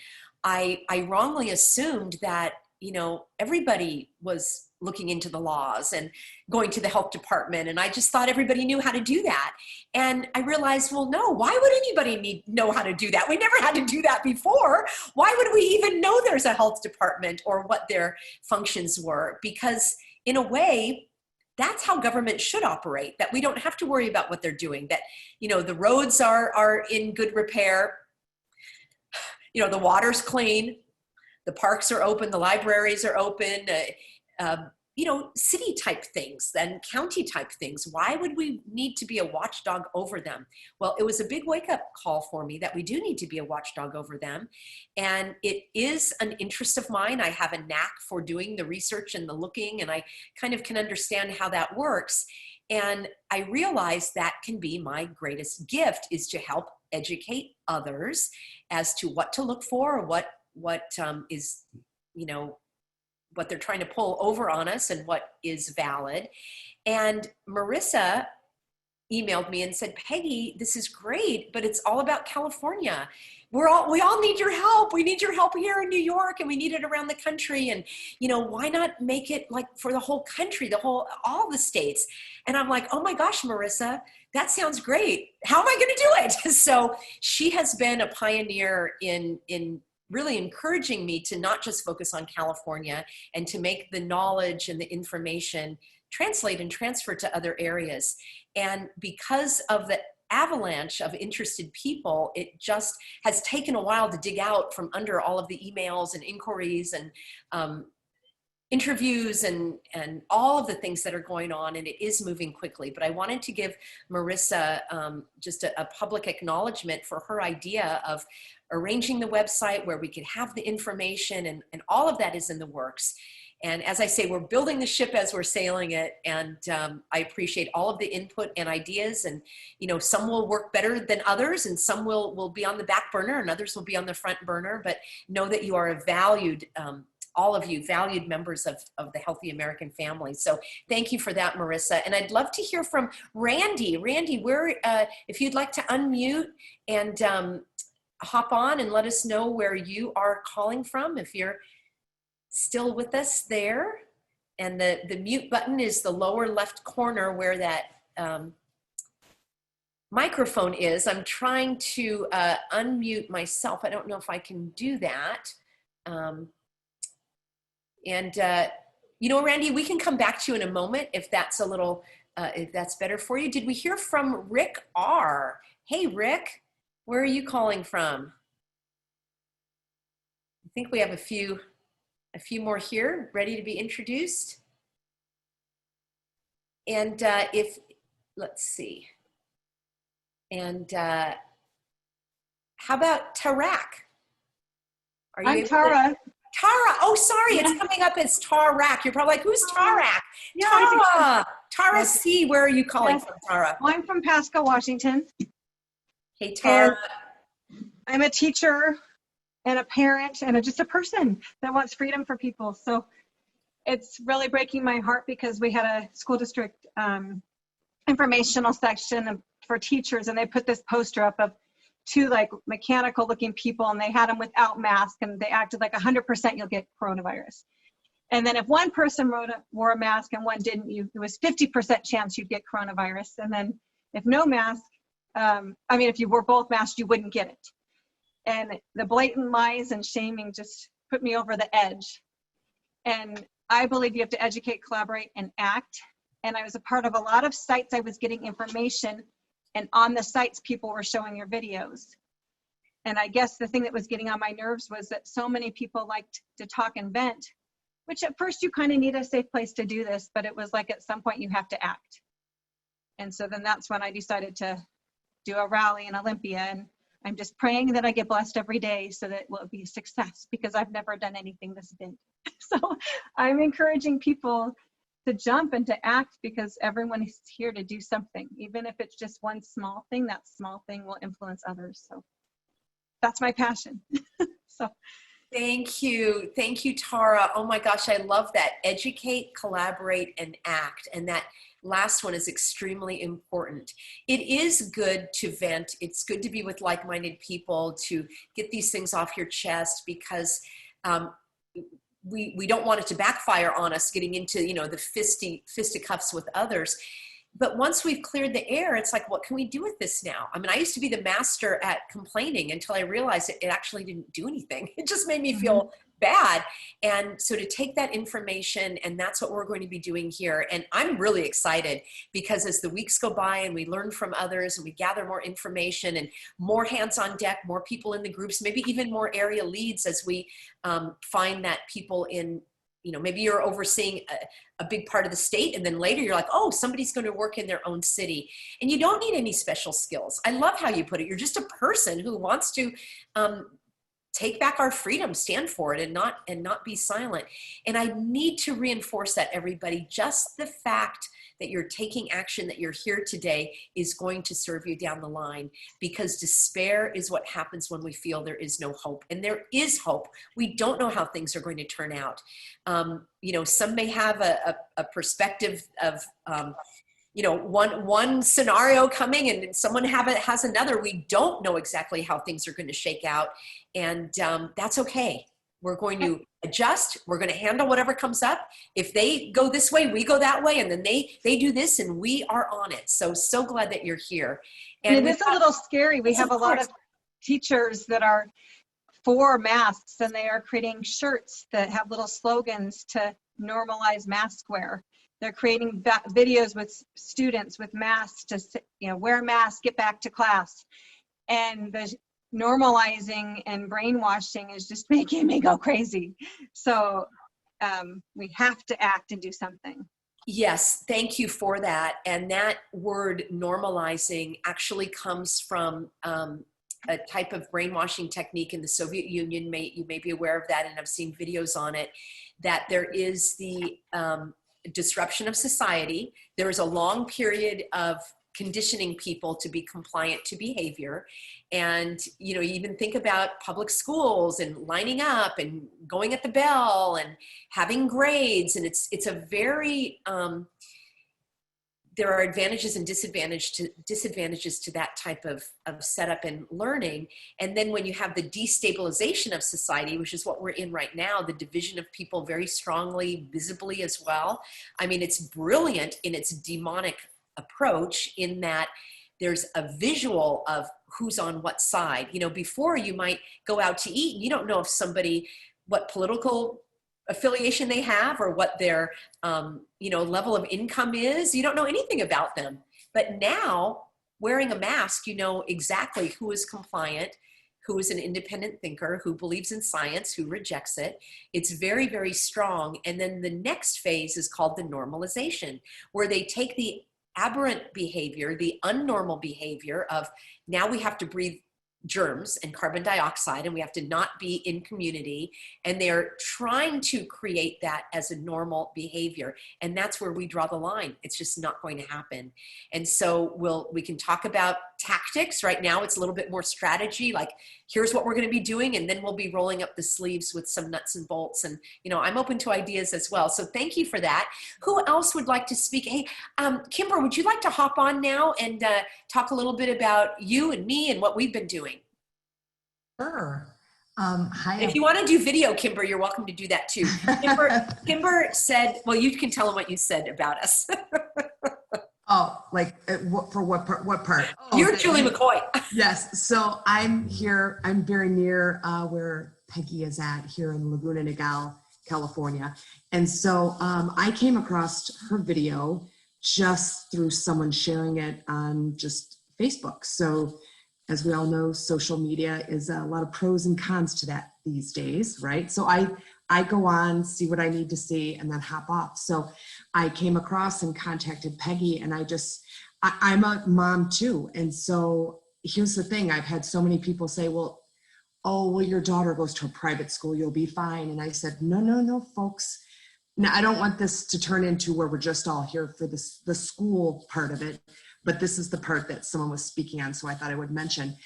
I wrongly assumed that, you know, everybody was looking into the laws and going to the health department. And I just thought everybody knew how to do that. And I realized, well, no, why would anybody know how to do that? We never had to do that before. Why would we even know there's a health department or what their functions were? Because in a way, that's how government should operate, that we don't have to worry about what they're doing, that, you know, the roads are in good repair, you know, the water's clean, the parks are open, the libraries are open, you know, city type things and county type things. Why would we need to be a watchdog over them? Well, it was a big wake up call for me that we do need to be a watchdog over them. And it is an interest of mine. I have a knack for doing the research and the looking, and I kind of can understand how that works. And I realize that can be my greatest gift, is to help educate others as to what to look for, what is, you know, what they're trying to pull over on us and what is valid. And Marissa emailed me and said, Peggy, this is great, but it's all about California. We all need your help. We need your help here in New York, and we need it around the country. And, you know, why not make it like for the whole country, all the states? And I'm like, oh my gosh, Marissa, that sounds great. How am I going to do it? So she has been a pioneer in really encouraging me to not just focus on California, and to make the knowledge and the information translate and transfer to other areas. And because of the avalanche of interested people, it just has taken a while to dig out from under all of the emails and inquiries and interviews and all of the things that are going on, and it is moving quickly. But I wanted to give Marissa just a public acknowledgement for her idea of arranging the website where we could have the information, and all of that is in the works. And as I say, we're building the ship as we're sailing it, and I appreciate all of the input and ideas. And, you know, some will work better than others, and some will be on the back burner, and others will be on the front burner. But know that you are a valued, all of you, valued members of the Healthy American family. So thank you for that, Marissa. And I'd love to hear from Randy. Randy, if you'd like to unmute and hop on and let us know where you are calling from, if you're still with us there. And the mute button is the lower left corner where that microphone is. I'm trying to unmute myself. I don't know if I can do that. You know, Randy, we can come back to you in a moment if that's a little, if that's better for you. Did we hear from Rick R? Hey, Rick. Where are you calling from? I think we have a few more here ready to be introduced. And let's see. And how about Tarak? I'm Tara. Tara, oh, sorry, it's coming up as Tarak. You're probably like, who's Tarak? Tara. Tara C, where are you calling from, Tara? Well, I'm from Pasco, Washington. Hey, Tara. I'm a teacher and a parent and just a person that wants freedom for people. So it's really breaking my heart because we had a school district informational section for teachers, and they put this poster up of two like mechanical looking people, and they had them without masks, and they acted like 100% you'll get coronavirus. And then if one person wore a mask and one didn't, there was 50% chance you'd get coronavirus. And then if no mask, if you wore both masks, you wouldn't get it. And the blatant lies and shaming just put me over the edge. And I believe you have to educate, collaborate, and act. And I was a part of a lot of sites. I was getting information, and on the sites, people were showing your videos. And I guess the thing that was getting on my nerves was that so many people liked to talk and vent, which at first you kind of need a safe place to do this, but it was like at some point you have to act. And so then that's when I decided to do a rally in Olympia. And I'm just praying that I get blessed every day so that it will be a success, because I've never done anything this big. So I'm encouraging people to jump and to act, because everyone is here to do something. Even if it's just one small thing, that small thing will influence others. So that's my passion. So thank you. Thank you, Tara. Oh my gosh, I love that. Educate, collaborate, and act. And that last one is extremely important. It is good to vent. It's good to be with like-minded people, to get these things off your chest, because we don't want it to backfire on us getting into, you know, the fisticuffs with others. But once we've cleared the air, it's like, what can we do with this now? I mean, I used to be the master at complaining until I realized it actually didn't do anything. It just made me feel bad. And so to take that information, and that's what we're going to be doing here. And I'm really excited, because as the weeks go by and we learn from others and we gather more information and more hands on deck, more people in the groups, maybe even more area leads as we find that people in, you know, maybe you're overseeing a big part of the state, and then later you're like, oh, somebody's going to work in their own city. And you don't need any special skills. I love how you put it. You're just a person who wants to take back our freedom, stand for it, and not be silent. And I need to reinforce that, everybody. Just the fact that you're taking action, that you're here today, is going to serve you down the line, because despair is what happens when we feel there is no hope. And there is hope. We don't know how things are going to turn out. You know, some may have a perspective of, you know, one scenario coming, and someone has another. We don't know exactly how things are going to shake out, and that's okay. We're going to adjust. We're going to handle whatever comes up. If they go this way, we go that way, and then they do this, and we are on it. So glad that you're here. And it is a little scary. We have a lot of teachers that are for masks, and they are creating shirts that have little slogans to normalize mask wear. They're creating videos with students with masks to, you know, wear a mask, get back to class. And the normalizing and brainwashing is just making me go crazy. So we have to act and do something. Yes, thank you for that. And that word normalizing actually comes from a type of brainwashing technique in the Soviet Union. You may be aware of that, and I've seen videos on it, that there is the disruption of society. There is a long period of conditioning people to be compliant to behavior. And, you know, you even think about public schools and lining up and going at the bell and having grades. And it's a very, there are advantages and disadvantages to that type of setup and learning. And then when you have the destabilization of society, which is what we're in right now, the division of people very strongly, visibly as well. I mean, it's brilliant in its demonic approach, in that there's a visual of who's on what side. You know, before you might go out to eat and you don't know if somebody, what political affiliation they have, or what their you know, level of income is. You don't know anything about them. But now, wearing a mask, you know exactly who is compliant, who is an independent thinker, who believes in science, who rejects it. It's very, very strong. And then the next phase is called the normalization, where they take the aberrant behavior, the unnormal behavior of, now we have to breathe germs and carbon dioxide, and we have to not be in community, and they're trying to create that as a normal behavior. And that's where we draw the line. It's just not going to happen. And so we can talk about tactics. Right now it's a little bit more strategy, like here's what we're going to be doing, and then we'll be rolling up the sleeves with some nuts and bolts. And, you know, I'm open to ideas as well. So thank you for that. Who else would like to speak? Hey, Kimber, would you like to hop on now and talk a little bit about you and me and what we've been doing? Sure. Hi. If you want to do video, Kimber, you're welcome to do that too. Kimber said, well, you can tell them what you said about us. Oh, like for what part? Oh, you're Julie McCoy. Yes. So I'm here. I'm very near where Peggy is at, here in Laguna Niguel, California. And so I came across her video just through someone sharing it on just Facebook. So as we all know, social media is a lot of pros and cons to that these days, right? So I go on, see what I need to see, and then hop off. So I came across and contacted Peggy, and I'm a mom too. And so here's the thing. I've had so many people say, well, oh, well, your daughter goes to a private school, you'll be fine. And I said, no, folks. Now, I don't want this to turn into where we're just all here for the school part of it, but this is the part that someone was speaking on, so I thought I would mention.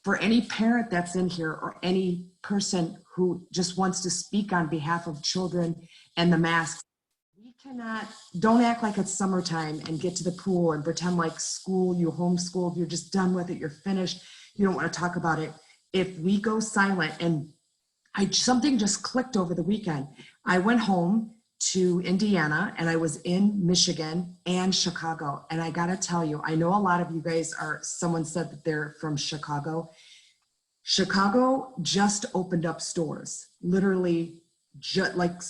For any parent that's in here or any person who just wants to speak on behalf of children and the masks, don't act like it's summertime and get to the pool and pretend like school, you homeschooled, you're just done with it, you're finished, you don't want to talk about it. If we go silent, and something just clicked over the weekend. I went home to Indiana and I was in Michigan and Chicago. And I gotta tell you, I know a lot of you guys someone said that they're from Chicago. Chicago just opened up stores, literally like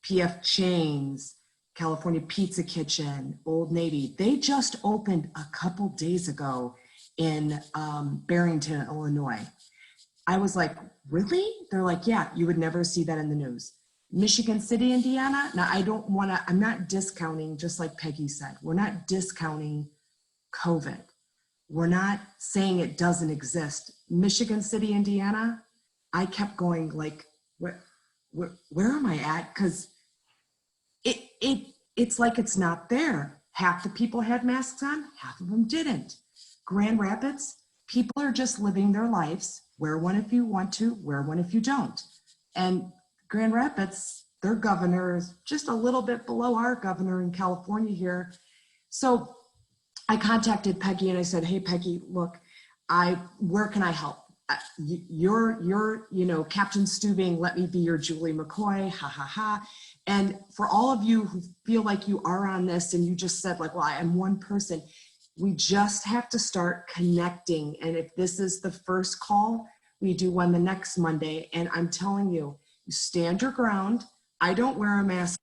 PF Chains, California Pizza Kitchen, Old Navy. They just opened a couple days ago in Barrington, Illinois. I was like, really? They're like, yeah, you would never see that in the news. Michigan City, Indiana. Now, I'm not discounting, just like Peggy said, we're not discounting COVID. We're not saying it doesn't exist. Michigan City, Indiana, I kept going like, where am I at? Because it's like it's not there. Half the people had masks on, half of them didn't. Grand Rapids, people are just living their lives. Wear one if you want to, wear one if you don't. And Grand Rapids, their governor is just a little bit below our governor in California here. So I contacted Peggy and I said, hey, Peggy, look, where can I help? You're Captain Stubing, let me be your Julie McCoy, ha, ha, ha. And for all of you who feel like you are on this and you just said like, well, I am one person, we just have to start connecting. And if this is the first call, we do one the next Monday. And I'm telling you, you stand your ground. I don't wear a mask.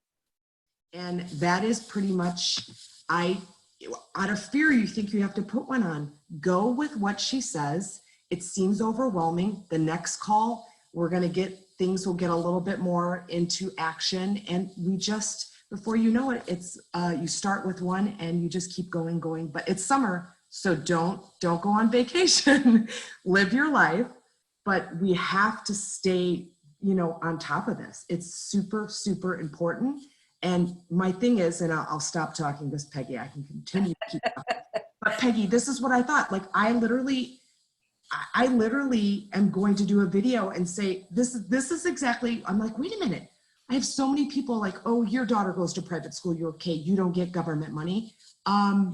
And that is pretty much, out of fear, you think you have to put one on. Go with what she says. It seems overwhelming. The next call, things will get a little bit more into action. And we just, before you know it, it's you start with one and you just keep going. But it's summer, so don't go on vacation. Live your life. But we have to stay, on top of this. It's super, super important. And my thing is, and I'll stop talking because Peggy, I can continue to keep talking. But Peggy, this is what I thought. Like I literally am going to do a video and say, this is exactly, I'm like, wait a minute. I have so many people like, oh, your daughter goes to private school, you're okay, you don't get government money. I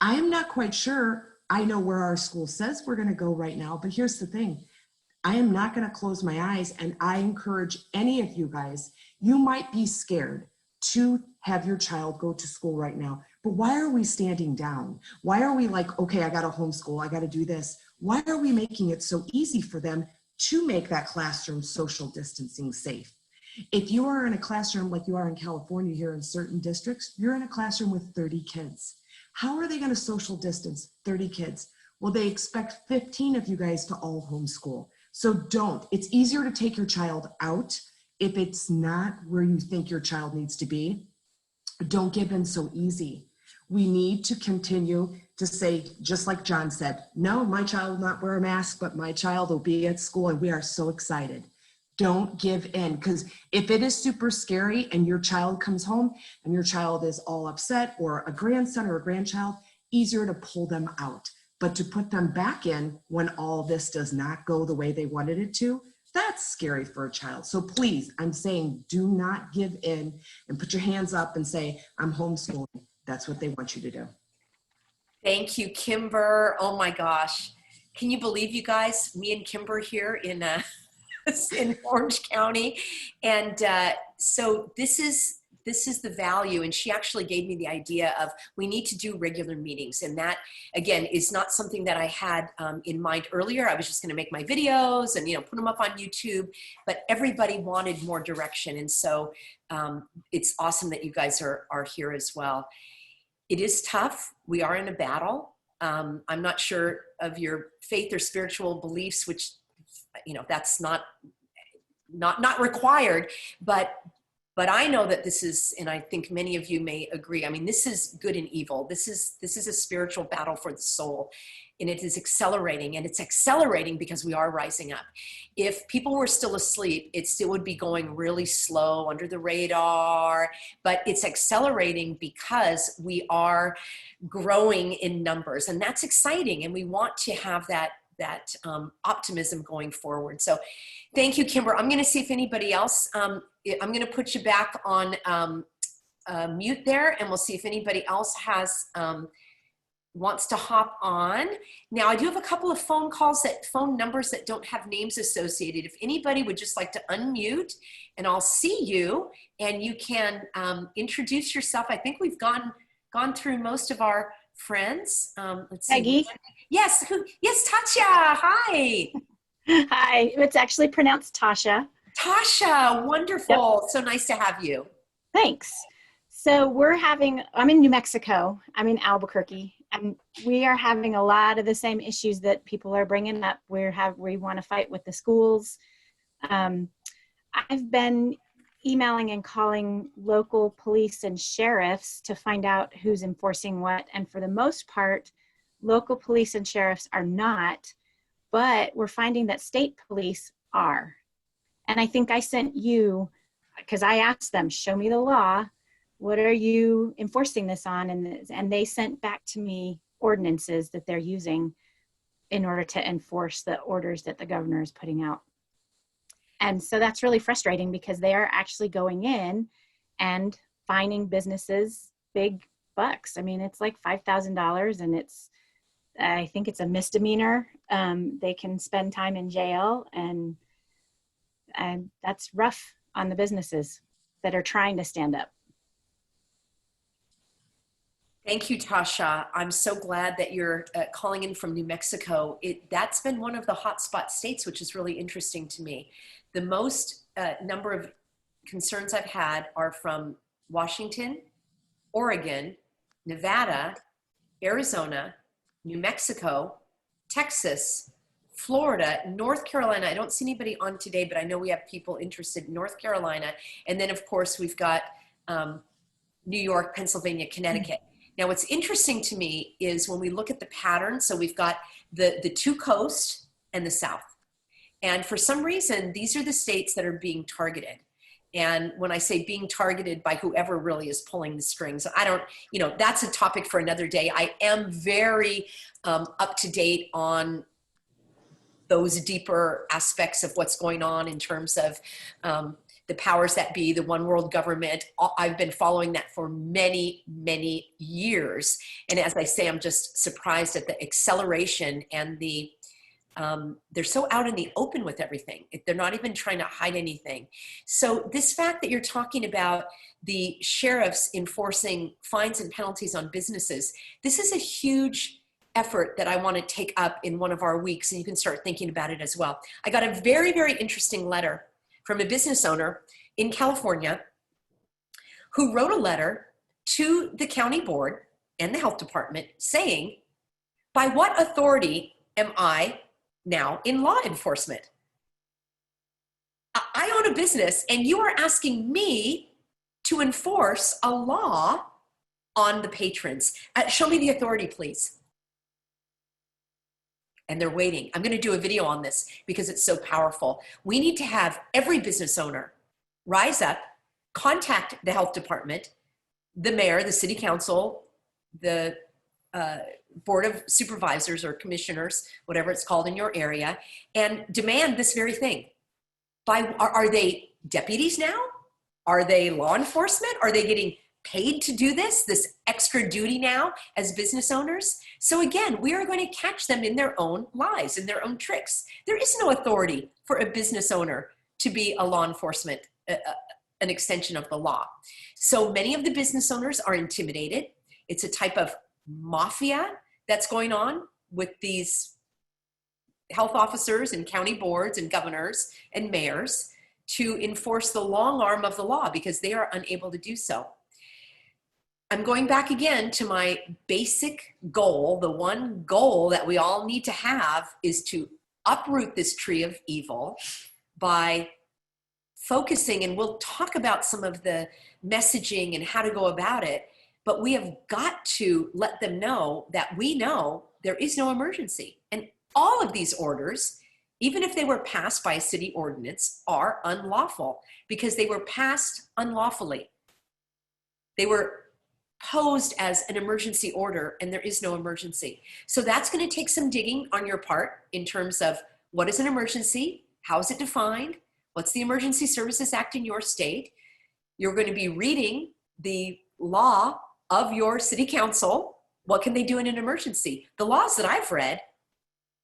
am not quite sure. I know where our school says we're gonna go right now, but here's the thing. I am not gonna close my eyes, and I encourage any of you guys, you might be scared to have your child go to school right now, but why are we standing down? Why are we like, okay, I gotta homeschool, I gotta do this. Why are we making it so easy for them to make that classroom social distancing safe? If you are in a classroom like you are in California here in certain districts, you're in a classroom with 30 kids. How are they gonna social distance 30 kids? Well, they expect 15 of you guys to all homeschool. So don't. It's easier to take your child out if it's not where you think your child needs to be. Don't give in so easy. We need to continue to say, just like John said, no, my child will not wear a mask, but my child will be at school and we are so excited. Don't give in, because if it is super scary and your child comes home and your child is all upset, or a grandson or a grandchild, easier to pull them out. But to put them back in when all this does not go the way they wanted it to, that's scary for a child. So please, I'm saying, do not give in and put your hands up and say, I'm homeschooling. That's what they want you to do. Thank you, Kimber. Oh my gosh. Can you believe, you guys, me and Kimber here in Orange County? And so this is the value. And she actually gave me the idea of, we need to do regular meetings. And that, again, is not something that I had in mind earlier. I was just gonna make my videos and put them up on YouTube, but everybody wanted more direction. And so it's awesome that you guys are here as well. It is tough. We are in a battle. I'm not sure of your faith or spiritual beliefs, which, you know, that's not required, but I know that this is, and I think many of you may agree, I mean, this is good and evil. This is a spiritual battle for the soul, and it is accelerating, and it's accelerating because we are rising up. If people were still asleep, it still would be going really slow under the radar, but it's accelerating because we are growing in numbers, and that's exciting, and we want to have that optimism going forward. So thank you, Kimber. I'm going to see if anybody else, I'm going to put you back on mute there, and we'll see if anybody else has wants to hop on. Now, I do have a couple of phone numbers that don't have names associated. If anybody would just like to unmute, and I'll see you, and you can introduce yourself. I think we've gone through most of our friends. Let's see. Peggy? Yes, yes, Tatya, hi. Hi, it's actually pronounced Tasha. Tasha, wonderful. Yep. So nice to have you. Thanks. So I'm in New Mexico. I'm in Albuquerque, and we are having a lot of the same issues that people are bringing up. We want to fight with the schools. I've been emailing and calling local police and sheriffs to find out who's enforcing what. And for the most part, local police and sheriffs are not, but we're finding that state police are. And I think I sent you, because I asked them, show me the law. What are you enforcing this on? And they sent back to me ordinances that they're using in order to enforce the orders that the governor is putting out. And so that's really frustrating because they are actually going in and fining businesses big bucks. I mean, it's like $5,000, and I think it's a misdemeanor. They can spend time in jail, and that's rough on the businesses that are trying to stand up. Thank you, Tasha. I'm so glad that you're calling in from New Mexico. That's been one of the hotspot states, which is really interesting to me. The most number of concerns I've had are from Washington, Oregon, Nevada, Arizona, New Mexico, Texas, Florida, North Carolina. I don't see anybody on today, but I know we have people interested in North Carolina. And then, of course, we've got New York, Pennsylvania, Connecticut. Now, what's interesting to me is when we look at the pattern, so we've got the two coasts and the South. And for some reason, these are the states that are being targeted. And when I say being targeted by whoever really is pulling the strings, that's a topic for another day. I am very up to date on those deeper aspects of what's going on in terms of the powers that be, the one world government. I've been following that for many, many years. And as I say, I'm just surprised at the acceleration and they're so out in the open with everything. They're not even trying to hide anything. So this fact that you're talking about the sheriffs enforcing fines and penalties on businesses, this is a huge effort that I want to take up in one of our weeks, and you can start thinking about it as well. I got a very, very interesting letter from a business owner in California who wrote a letter to the county board and the health department saying, by what authority am I now in law enforcement? I own a business and you are asking me to enforce a law on the patrons. Show me the authority, please. And they're waiting. I'm going to do a video on this because it's so powerful. We need to have every business owner rise up, contact the health department, the mayor, the city council, the board of supervisors or commissioners, whatever it's called in your area, and demand this very thing. Are they deputies now? Are they law enforcement? Are they getting paid to do this extra duty now as business owners? So again, we are going to catch them in their own lies, in their own tricks. There is no authority for a business owner to be a law enforcement, an extension of the law. So many of the business owners are intimidated. It's a type of mafia that's going on with these health officers and county boards and governors and mayors to enforce the long arm of the law because they are unable to do so. I'm going back again to my basic goal. The one goal that we all need to have is to uproot this tree of evil by focusing, and we'll talk about some of the messaging and how to go about it, but we have got to let them know that we know there is no emergency. And all of these orders, even if they were passed by a city ordinance, are unlawful because they were passed unlawfully. They were posed as an emergency order, and there is no emergency. So that's going to take some digging on your part in terms of what is an emergency, how is it defined, what's the Emergency Services Act in your state. You're going to be reading the law of your city council. What can they do in an emergency? The laws that I've read,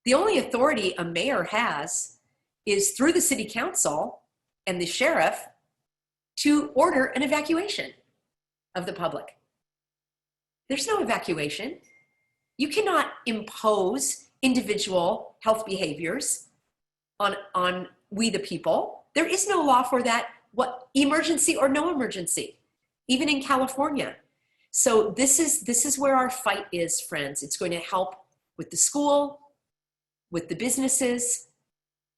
the only authority a mayor has is through the city council and the sheriff to order an evacuation of the public. There's no evacuation. You cannot impose individual health behaviors on we the people. There is no law for that, what emergency or no emergency, even in California. So this is where our fight is, friends. It's going to help with the school, with the businesses,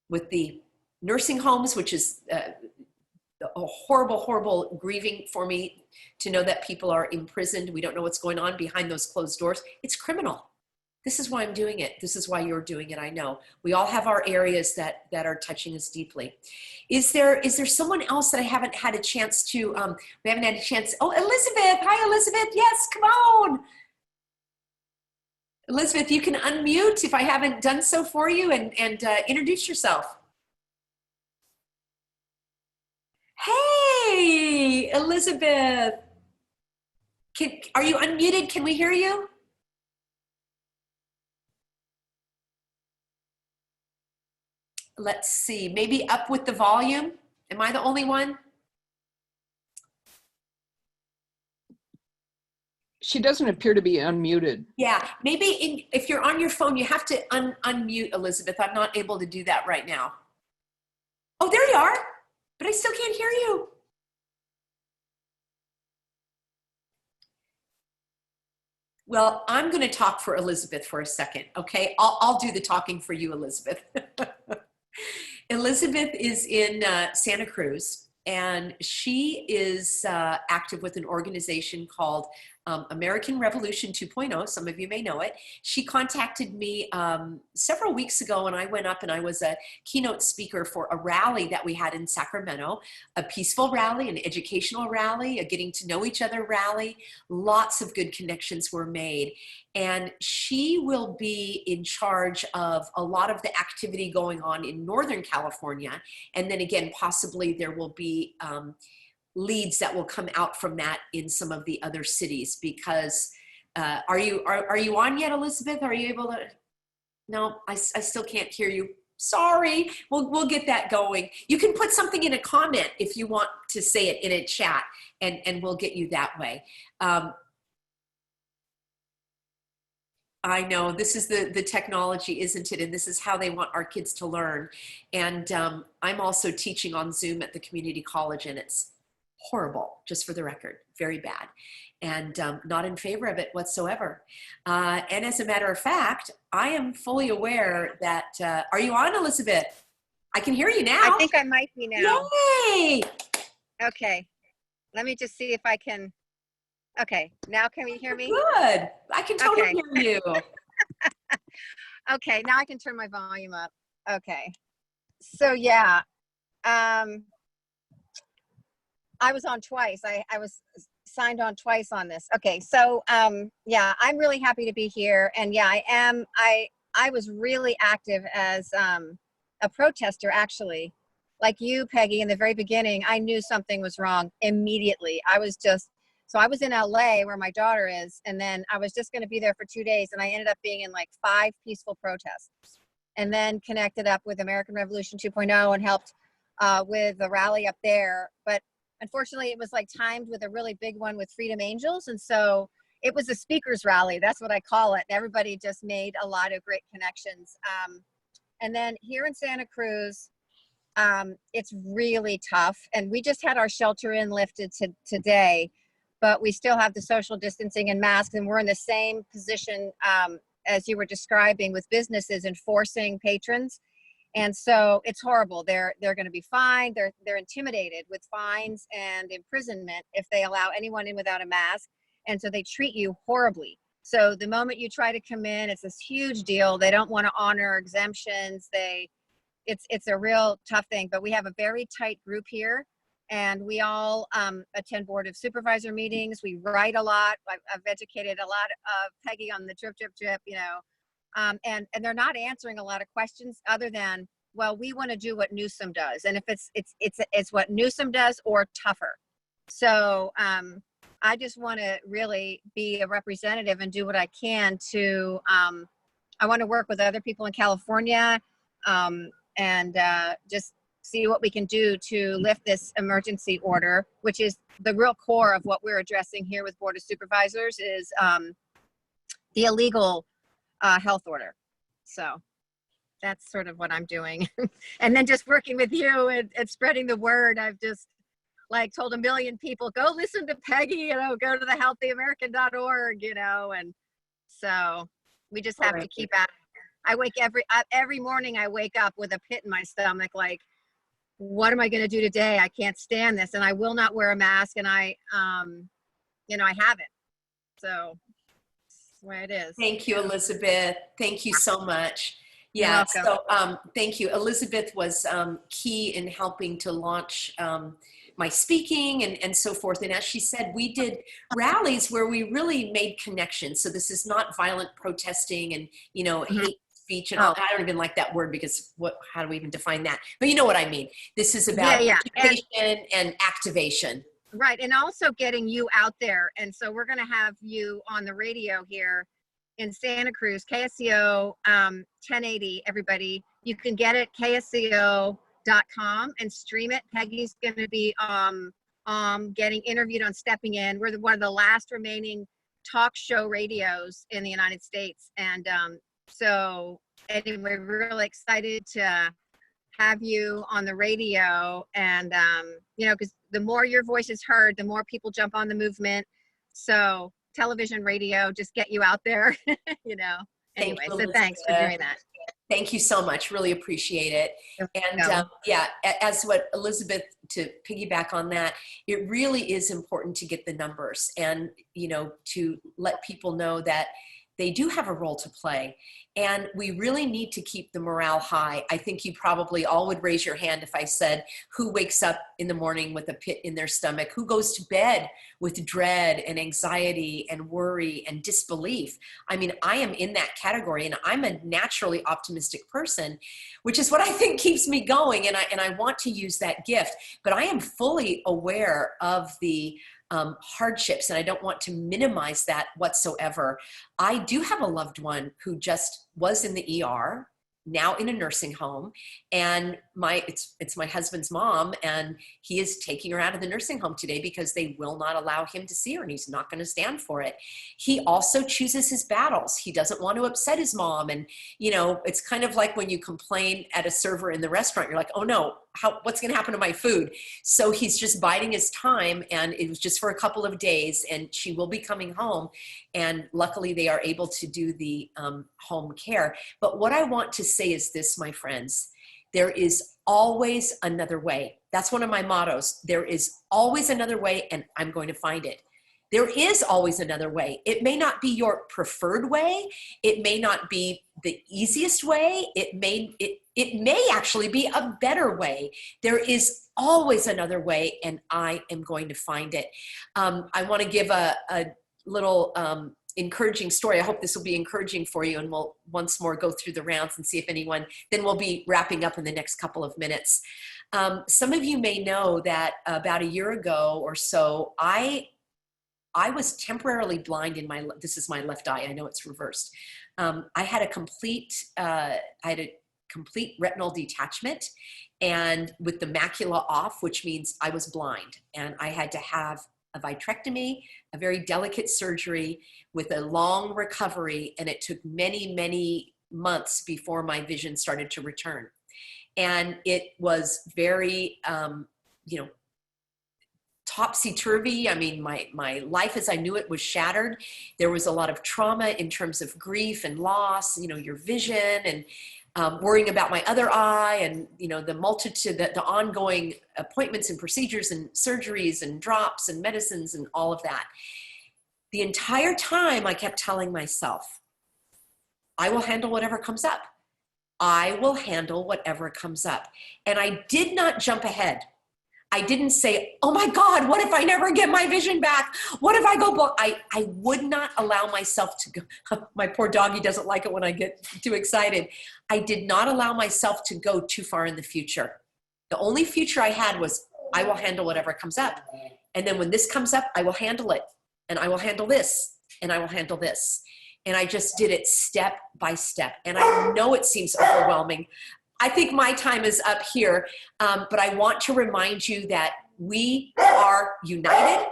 with the nursing homes, which is a horrible, horrible grieving for me to know that people are imprisoned. We don't know what's going on behind those closed doors. It's criminal. This is why I'm doing it. This is why you're doing it. I know we all have our areas that are touching us deeply. Is there someone else that I haven't had a chance to, we haven't had a chance. Oh, Elizabeth. Hi, Elizabeth. Yes, come on. Elizabeth, you can unmute if I haven't done so for you and introduce yourself. Hey, Elizabeth. Are you unmuted? Can we hear you? Let's see, maybe up with the volume. Am I the only one? She doesn't appear to be unmuted. Yeah, maybe if you're on your phone, you have to unmute, Elizabeth. I'm not able to do that right now. Oh, there you are, but I still can't hear you. Well, I'm going to talk for Elizabeth for a second, okay? I'll do the talking for you, Elizabeth. Elizabeth is in Santa Cruz, and she is active with an organization called American Revolution 2.0. Some of you may know it. She contacted me several weeks ago, and I went up and I was a keynote speaker for a rally that we had in Sacramento, a peaceful rally, an educational rally, a getting to know each other rally. Lots of good connections were made. And she will be in charge of a lot of the activity going on in Northern California. And then again, possibly there will be leads that will come out from that in some of the other cities, because are you on yet, Elizabeth? Are you able to? No, I still can't hear you. Sorry, we'll get that going. You can put something in a comment if you want to say it in a chat, and we'll get you that way. I know this is the technology, isn't it? And this is how they want our kids to learn. And I'm also teaching on Zoom at the community college, and it's horrible, just for the record, very bad, and not in favor of it whatsoever. And as a matter of fact, I am fully aware that, are you on, Elizabeth? I can hear you now. I think I might be now. Yay! Okay, let me just see if I can. Okay, now can you hear me? Good, I can totally hear you. Okay, now I can turn my volume up. Okay, so yeah, I was on twice. I was signed on twice on this. Okay, so yeah, I'm really happy to be here, and yeah, I am. I was really active as a protester, actually, like you, Peggy. In the very beginning, I knew something was wrong immediately. I was in LA where my daughter is, and then I was just going to be there for 2 days, and I ended up being in like 5 peaceful protests, and then connected up with American Revolution 2.0 and helped with the rally up there. But unfortunately, it was like timed with a really big one with Freedom Angels, and so it was a speakers rally. That's what I call it. Everybody just made a lot of great connections. And then here in Santa Cruz, it's really tough, and we just had our shelter in lifted today. but we still have the social distancing and masks, and we're in the same position as you were describing with businesses enforcing patrons. And so it's horrible. They're going to be fined. They're intimidated with fines and imprisonment if they allow anyone in without a mask. And so they treat you horribly. So the moment you try to come in, it's this huge deal. They don't want to honor exemptions. It's a real tough thing. But we have a very tight group here, and we all attend Board of Supervisor meetings. We write a lot. I've educated a lot of Peggy on the drip, you know. And they're not answering a lot of questions other than, well, we want to do what Newsom does. And if it's what Newsom does or tougher. So I just want to really be a representative and do what I can to, I want to work with other people in California and just see what we can do to lift this emergency order, which is the real core of what we're addressing here with Board of Supervisors is the illegal health order. So that's sort of what I'm doing. And then just working with you and spreading the word. I've just like told 1 million people, go listen to Peggy, you know, go to the healthyamerican.org, you know, and so we just have to keep at it. I wake every morning I wake up with a pit in my stomach, like, what am I going to do today? I can't stand this. And I will not wear a mask. And I, you know, I haven't. So that's the way it is. Thank you, Elizabeth. Thank you so much. Yeah, so thank you. Elizabeth was key in helping to launch my speaking and so forth. And as she said, we did rallies where we really made connections. So this is not violent protesting and, you know, hate speech. And all. I don't even like that word because how do we even define that? But you know what I mean. This is about education and activation. Right, and also getting you out there. And so we're going to have you on the radio here in Santa Cruz, KSCO 1080, everybody. You can get it ksco.com and stream it. Peggy's going to be getting interviewed on Stepping In. We're one of the last remaining talk show radios in the United States. And so anyway, we're really excited to have you on the radio. And, you know, because the more your voice is heard, the more people jump on the movement. So television, radio, just get you out there, you know. Anyway, so thanks for doing that. Thank you so much. Really appreciate it. And yeah, as what Elizabeth, to piggyback on that, it really is important to get the numbers and, you know, to let people know that they do have a role to play. And we really need to keep the morale high. I think you probably all would raise your hand if I said, who wakes up in the morning with a pit in their stomach? Who goes to bed with dread and anxiety and worry and disbelief? I mean, I am in that category, and I'm a naturally optimistic person, which is what I think keeps me going. And I want to use that gift, but I am fully aware of the hardships, and I don't want to minimize that whatsoever. I do have a loved one who just was in the ER, now in a nursing home, and it's my husband's mom, and he is taking her out of the nursing home today because they will not allow him to see her, and he's not going to stand for it. He also chooses his battles. He doesn't want to upset his mom, and you know, it's kind of like when you complain at a server in the restaurant, you're like, oh no, what's going to happen to my food? So he's just biding his time, and it was just for a couple of days, and she will be coming home, and luckily they are able to do the home care. But what I want to say is this, my friends, there is always another way. That's one of my mottos. There is always another way, and I'm going to find it. There is always another way. It may not be your preferred way. It may not be the easiest way. It may actually be a better way. There is always another way, and I am going to find it. I want to give a little encouraging story. I hope this will be encouraging for you, and we'll once more go through the rounds and see if anyone, then we'll be wrapping up in the next couple of minutes. Some of you may know that about a year ago or so, I was temporarily blind in this is my left eye. I know it's reversed. I had a complete retinal detachment, and with the macula off, which means I was blind, and I had to have a vitrectomy, a very delicate surgery with a long recovery, and it took many, many months before my vision started to return. And it was very, you know, topsy-turvy. I mean, my life as I knew it was shattered. There was a lot of trauma in terms of grief and loss, you know, your vision, and worrying about my other eye, and, you know, the multitude, the ongoing appointments and procedures and surgeries and drops and medicines and all of that. The entire time I kept telling myself, I will handle whatever comes up. I will handle whatever comes up. And I did not jump ahead. I didn't say, oh my God, what if I never get my vision back? What if I go blind? I would not allow myself to go. My poor doggy doesn't like it when I get too excited. I did not allow myself to go too far in the future. The only future I had was, I will handle whatever comes up. And then when this comes up, I will handle it. And I will handle this. And I will handle this. And I just did it step by step. And I know it seems overwhelming. I think my time is up here, but I want to remind you that we are united.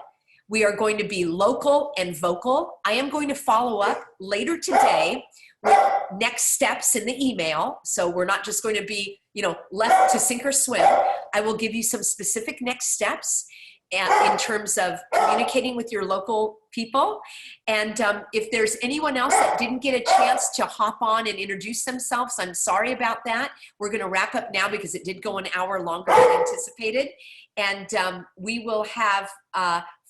We are going to be local and vocal. I am going to follow up later today with next steps in the email. So we're not just going to be, you know, left to sink or swim. I will give you some specific next steps in terms of communicating with your local people. And if there's anyone else that didn't get a chance to hop on and introduce themselves, I'm sorry about that. We're gonna wrap up now because it did go an hour longer than anticipated. And we will have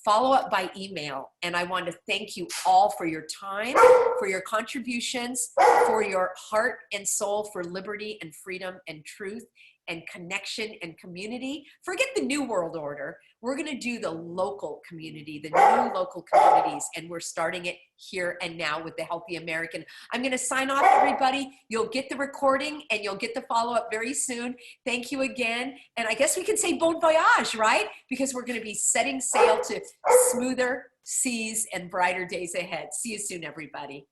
follow up by email. And I want to thank you all for your time, for your contributions, for your heart and soul for liberty and freedom and truth and connection and community. Forget the new world order. We're gonna do the local community, the new local communities, and we're starting it here and now with the Healthy American. I'm gonna sign off, everybody. You'll get the recording and you'll get the follow-up very soon. Thank you again. And I guess we can say bon voyage, right? Because we're gonna be setting sail to smoother seas and brighter days ahead. See you soon, everybody.